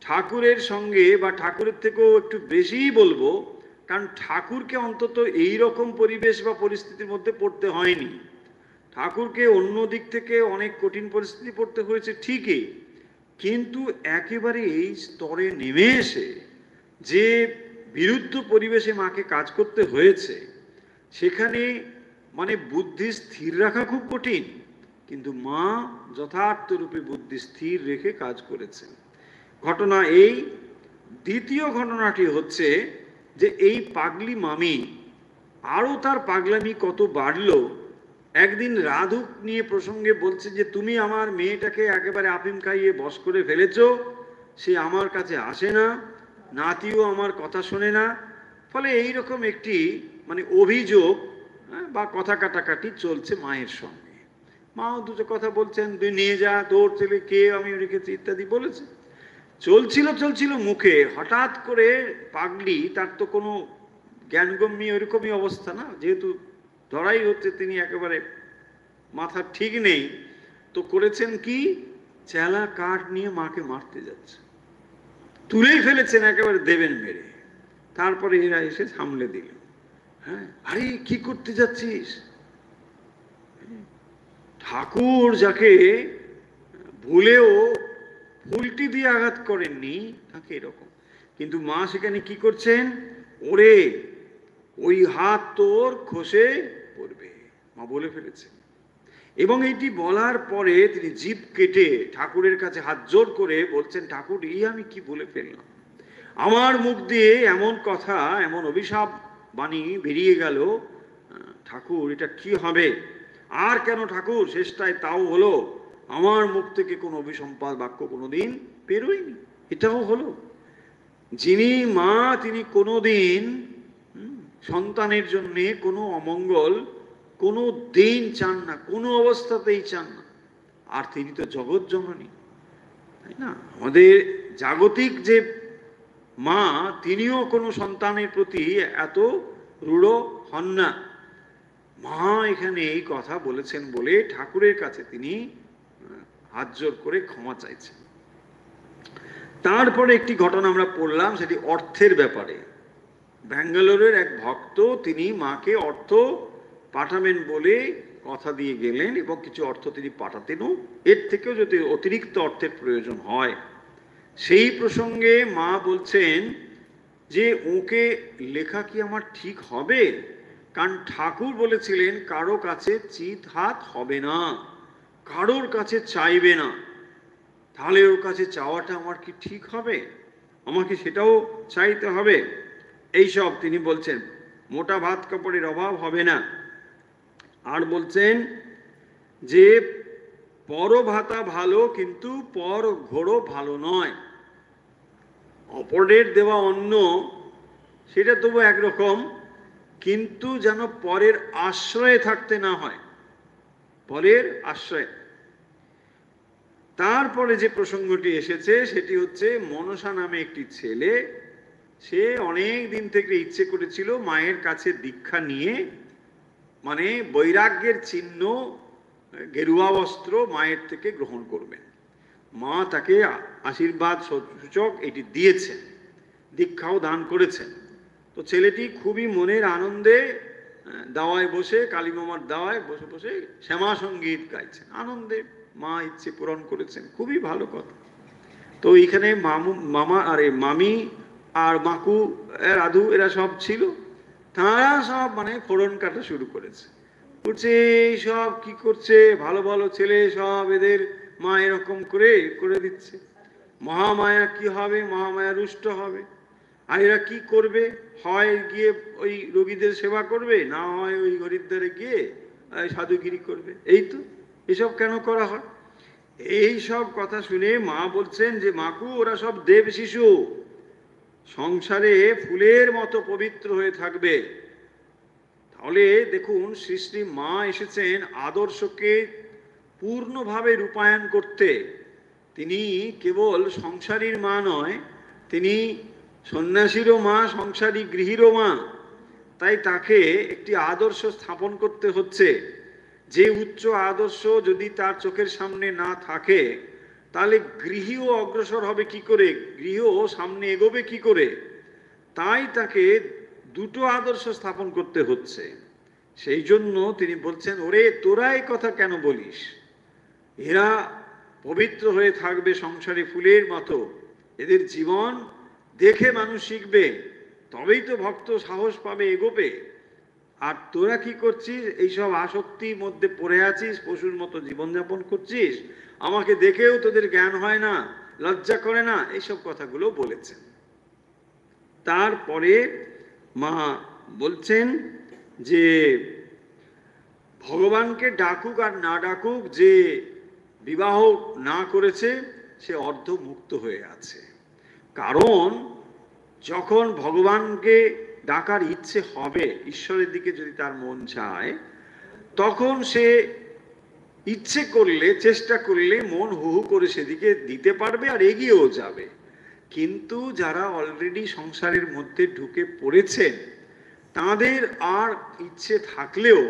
ঠাকুরের সঙ্গে, বা ঠাকুরের থেকেও একটু বেশিই বলবো, কারণ ঠাকুরকে অন্তত এই রকম পরিবেশ বা পরিস্থিতির মধ্যে পড়তে হয়নি, ঠাকুরকে অন্য দিক থেকে অনেক কঠিন পরিস্থিতি পড়তে হয়েছে ঠিকই, কিন্তু একেবারে এই স্তরে নেমে এসে যে বিরুদ্ধ পরিবেশে মাকে কাজ করতে হয়েছে, সেখানে মানে বুদ্ধি স্থির রাখা খুব কঠিন, কিন্তু মা যথার্থ রূপে বুদ্ধি স্থির রেখে কাজ করেছেন। ঘটনা এই। দ্বিতীয় ঘটনাটি হচ্ছে যে এই পাগলি মামি আরো তার পাগলামি কত বাড়লো। একদিন রাধু নিয়ে প্রসঙ্গে বলছে যে তুমি আমার মেয়েটাকে একেবারে আফিম খাইয়ে বশ করে ফেলেছ, সে আমার কাছে আসে না, নাতিও আমার কথা শোনে না। ফলে এইরকম একটি মানে অভিযোগ বা কথা কাটাকাটি চলছে মায়ের সঙ্গে। মাও দুটো কথা বলছেন, তুই নিয়ে যা, তোর ছেলে কে, আমি রেখেছি ইত্যাদি বলেছে। চলছিল মুখে, হঠাৎ করে পাগলি, তার তো কোনো জ্ঞানগম্যী ওইরকমই অবস্থা না, যেহেতু ধরাই হচ্ছে তিনি একেবারে মাথা ঠিক নেই, তো করেছেন কি, চেলা কাঠ নিয়ে মাকে মারতে যাচ্ছে, তুলেই ফেলেছেন একেবারে দেবেন মেরে। তারপরে এরা এসে সামলে দিল। হ্যাঁ, আরে কি করতে যাচ্ছিস? ঠাকুর যাকে ভুলেও ফুলটি দিয়ে আঘাত করেননি, তাকে এরকম। কিন্তু মা সেখানে কি করছেন, ওরে ওই হাত তোর খসে পড়বে, মা বলে ফেলেছেন। এবং এইটি বলার পরে তিনি জিভ কেটে ঠাকুরের কাছে হাত জোর করে বলছেন, ঠাকুর এই আমি কি বলে ফেললাম, আমার মুখ দিয়ে এমন কথা, এমন অভিশাপ বাণী বেরিয়ে গেল, ঠাকুর এটা কি হবে? আর কেন ঠাকুর, শেষটায় তাও হলো, আমার মুখ থেকে কোনো অভিসম্পাদ বাক্য কোনোদিন বেরোয়নি, এটাও হলো। যিনি মা তিনি কোনোদিন সন্তানের জন্য কোনো অমঙ্গল কোনো দিন চান না, কোনো অবস্থাতেই চান না। আর তিনি তো জগৎ জননী, তাই না? আমাদের জাগতিক যে মা, তিনিও কোনো সন্তানের প্রতি এত রূঢ় হন না। মা এখানে এই কথা বলেছেন বলে ঠাকুরের কাছে তিনি হাত জোর করে ক্ষমা চাইছেন। তারপরে একটি ঘটনা আমরা পড়লাম, সেটি অর্থের ব্যাপারে। ব্যাঙ্গালোরের এক ভক্ত, তিনি মাকে অর্থ পাঠাবেন বলে কথা দিয়ে গেলেন, এবং কিছু অর্থ তিনি পাঠাতেনও, এর থেকেও যদি অতিরিক্ত অর্থের প্রয়োজন হয়। সেই প্রসঙ্গে মা বলছেন যে ওকে লেখা কি আমার ঠিক হবে? কারণ ঠাকুর বলেছিলেন কারো কাছে চিত হাত হবে না, কারোর কাছে চাইবে না। তাহলে ওর কাছে চাওয়াটা আমার কি ঠিক হবে? আমাকে সেটাও চাইতে হবে। এইসব তিনি বলছেন। মোটা ভাত কাপড়ের অভাব হবে না। আর বলছেন যে পর ভাতা ভালো, কিন্তু পর ঘোড়ো ভালো নয়। অপরের দেওয়া অন্ন সেটা তবু একরকম, কিন্তু যেন পরের আশ্রয়ে থাকতে না হয়, পরের আশ্রয়ে। তারপরে যে প্রসঙ্গটি এসেছে সেটি হচ্ছে, মনসা নামে একটি ছেলে, সে অনেক দিন থেকে ইচ্ছে করেছিল মায়ের কাছে দীক্ষা নিয়ে, মানে বৈরাগ্যের চিহ্ন গেরুয়া বস্ত্র মায়ের থেকে গ্রহণ করবেন। মা তাকে আশীর্বাদ সূচক এটি দিয়েছেন, দীক্ষাও দান করেছেন। তো ছেলেটি খুবই মনের আনন্দে দাওয়ায় বসে, কালীমামার দাওয়ায় বসে বসে শ্যামা সঙ্গীত গাইছেন, আনন্দে মা ইচ্ছে পূরণ করেছেন, খুবই ভালো কথা। তো এইখানে মামা আরে মামি আর মাকু রাধু এরা সব ছিল, তারা সব মানে ফোড়ন কাটা শুরু করেছে, বলছে এই সব কি করছে, ভালো ভালো ছেলে সব, এদের মা এরকম করে দিচ্ছে, মহামায়া কি হবে, মহামায়া রুষ্ট হবে। আর এরা কি করবে, হয় গিয়ে ওই রোগীদের সেবা করবে, না হয় ওই হরিদ্বারে গিয়ে সাধুগিরি করবে। এই তো, এসব কেন করা হয়? এই সব কথা শুনে মা বলছেন যে মাকু, ওরা সব দেব শিশু, সংসারে ফুলের মতো পবিত্র হয়ে থাকবে। তাহলে দেখুন, শ্রী শ্রী মা এসেছেন আদর্শকে পূর্ণভাবে রূপায়ণ করতে। তিনি কেবল সংসারীর মা নয়, তিনি সন্ন্যাসীরও মা, সংসারী গৃহীরও মা। তাই তাকে একটি আদর্শ স্থাপন করতে হচ্ছে। যে উচ্চ আদর্শ যদি তার চোখের সামনে না থাকে, তাহলে গৃহীও অগ্রসর হবে কি করে, গৃহ সামনে এগোবে কি করে? তাই তাকে দুটো আদর্শ স্থাপন করতে হচ্ছে। সেই জন্য তিনি বলছেন, ওরে তোরা এই কথা কেন বলিস? এরা পবিত্র হয়ে থাকবে সংসারে ফুলের মতো, এদের জীবন দেখে মানুষ শিখবে, তবেই তো ভক্ত সাহস পাবে, এগোবে। আর তোরা কি করছিস, এইসব আসক্তির মধ্যে পড়ে আছিস, পশুর মতো জীবনযাপন করছিস, আমাকে দেখেও তোদের জ্ঞান হয় না, লজ্জা করে না, এইসব কথাগুলো বলেছেন। তারপরে মা বলছেন যে ভগবানকে ডাকুক আর না ডাকুক, যে বিবাহ না করেছে সে অর্ধমুক্ত হয়ে আছে। কারণ যখন ভগবানকে ডাকার ইচ্ছে হবে, ঈশ্বরের দিকে যদি তার মন চায়, তখন সে ইচ্ছে করলে, চেষ্টা করলে মন হু হু করে সেদিকে দিতে পারবে আর এগিয়েও যাবে। কিন্তু যারা অলরেডি সংসারের মধ্যে ঢুকে পড়েছেন, তাদের আর ইচ্ছে থাকলেও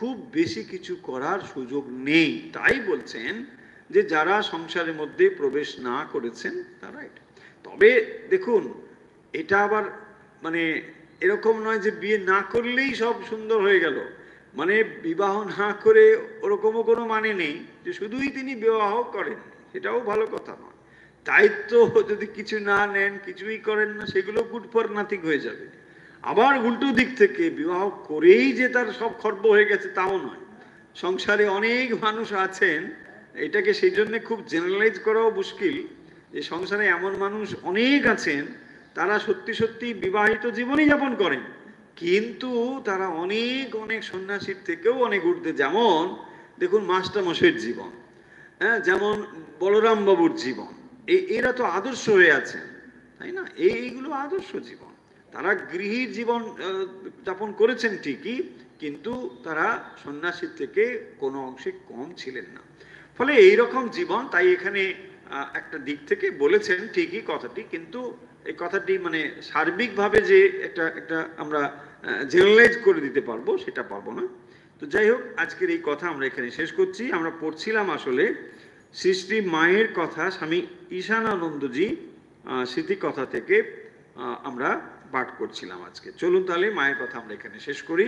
খুব বেশি কিছু করার সুযোগ নেই। তাই বলছেন যে যারা সংসারের মধ্যে প্রবেশ না করেছেন তারা এটা। তবে দেখুন, এটা আবার মানে এরকম নয় যে বিয়ে না করলেই সব সুন্দর হয়ে গেল, মানে বিবাহ না করে ওরকমও কোনো মানে নেই যে শুধুই তিনি বিবাহ করেন, সেটাও ভালো কথা নয়। দায়িত্ব যদি কিছু না নেন, কিছুই করেন না, সেগুলো গুড ফর নাথিং হয়ে যাবে। আবার উল্টো দিক থেকে বিবাহ করেই যে তার সব খর্ব হয়ে গেছে তাও নয়। সংসারে অনেক মানুষ আছেন, এটাকে সেই জন্য খুব জেনারেলাইজ করাও মুশকিল, যে সংসারে এমন মানুষ অনেক আছেন তারা সত্যি সত্যি বিবাহিত জীবনই যাপন করেন, কিন্তু তারা অনেক অনেক সন্ন্যাসীর থেকেও অনেক ঊর্ধ্বে। যেমন দেখুন মাস্টারমশাইয়ের জীবন, হ্যাঁ, যেমন বলরাম বাবুর জীবন, এরা তো আদর্শ হয়ে আছেন, তাই না? এইগুলো আদর্শ জীবন। তারা গৃহীর জীবন যাপন করেছেন ঠিকই, কিন্তু তারা সন্ন্যাসীর থেকে কোনো অংশে কম ছিলেন না। ফলে এইরকম জীবন, তাই এখানে একটা দিক থেকে বলেছেন ঠিকই কথাটি, কিন্তু এই কথাটি মানে সার্বিকভাবে যে একটা একটা আমরা জেনারেলাইজ করে দিতে পারবো সেটা পারবো না। তো যাই হোক, আজকের এই কথা আমরা এখানে শেষ করছি। আমরা পড়ছিলাম আসলে শ্রী শ্রী মায়ের কথা, স্বামী ঈশানানন্দজি স্মৃতি কথা থেকে আমরা পাঠ করছিলাম আজকে। চলুন তাহলে মায়ের কথা আমরা এখানে শেষ করি।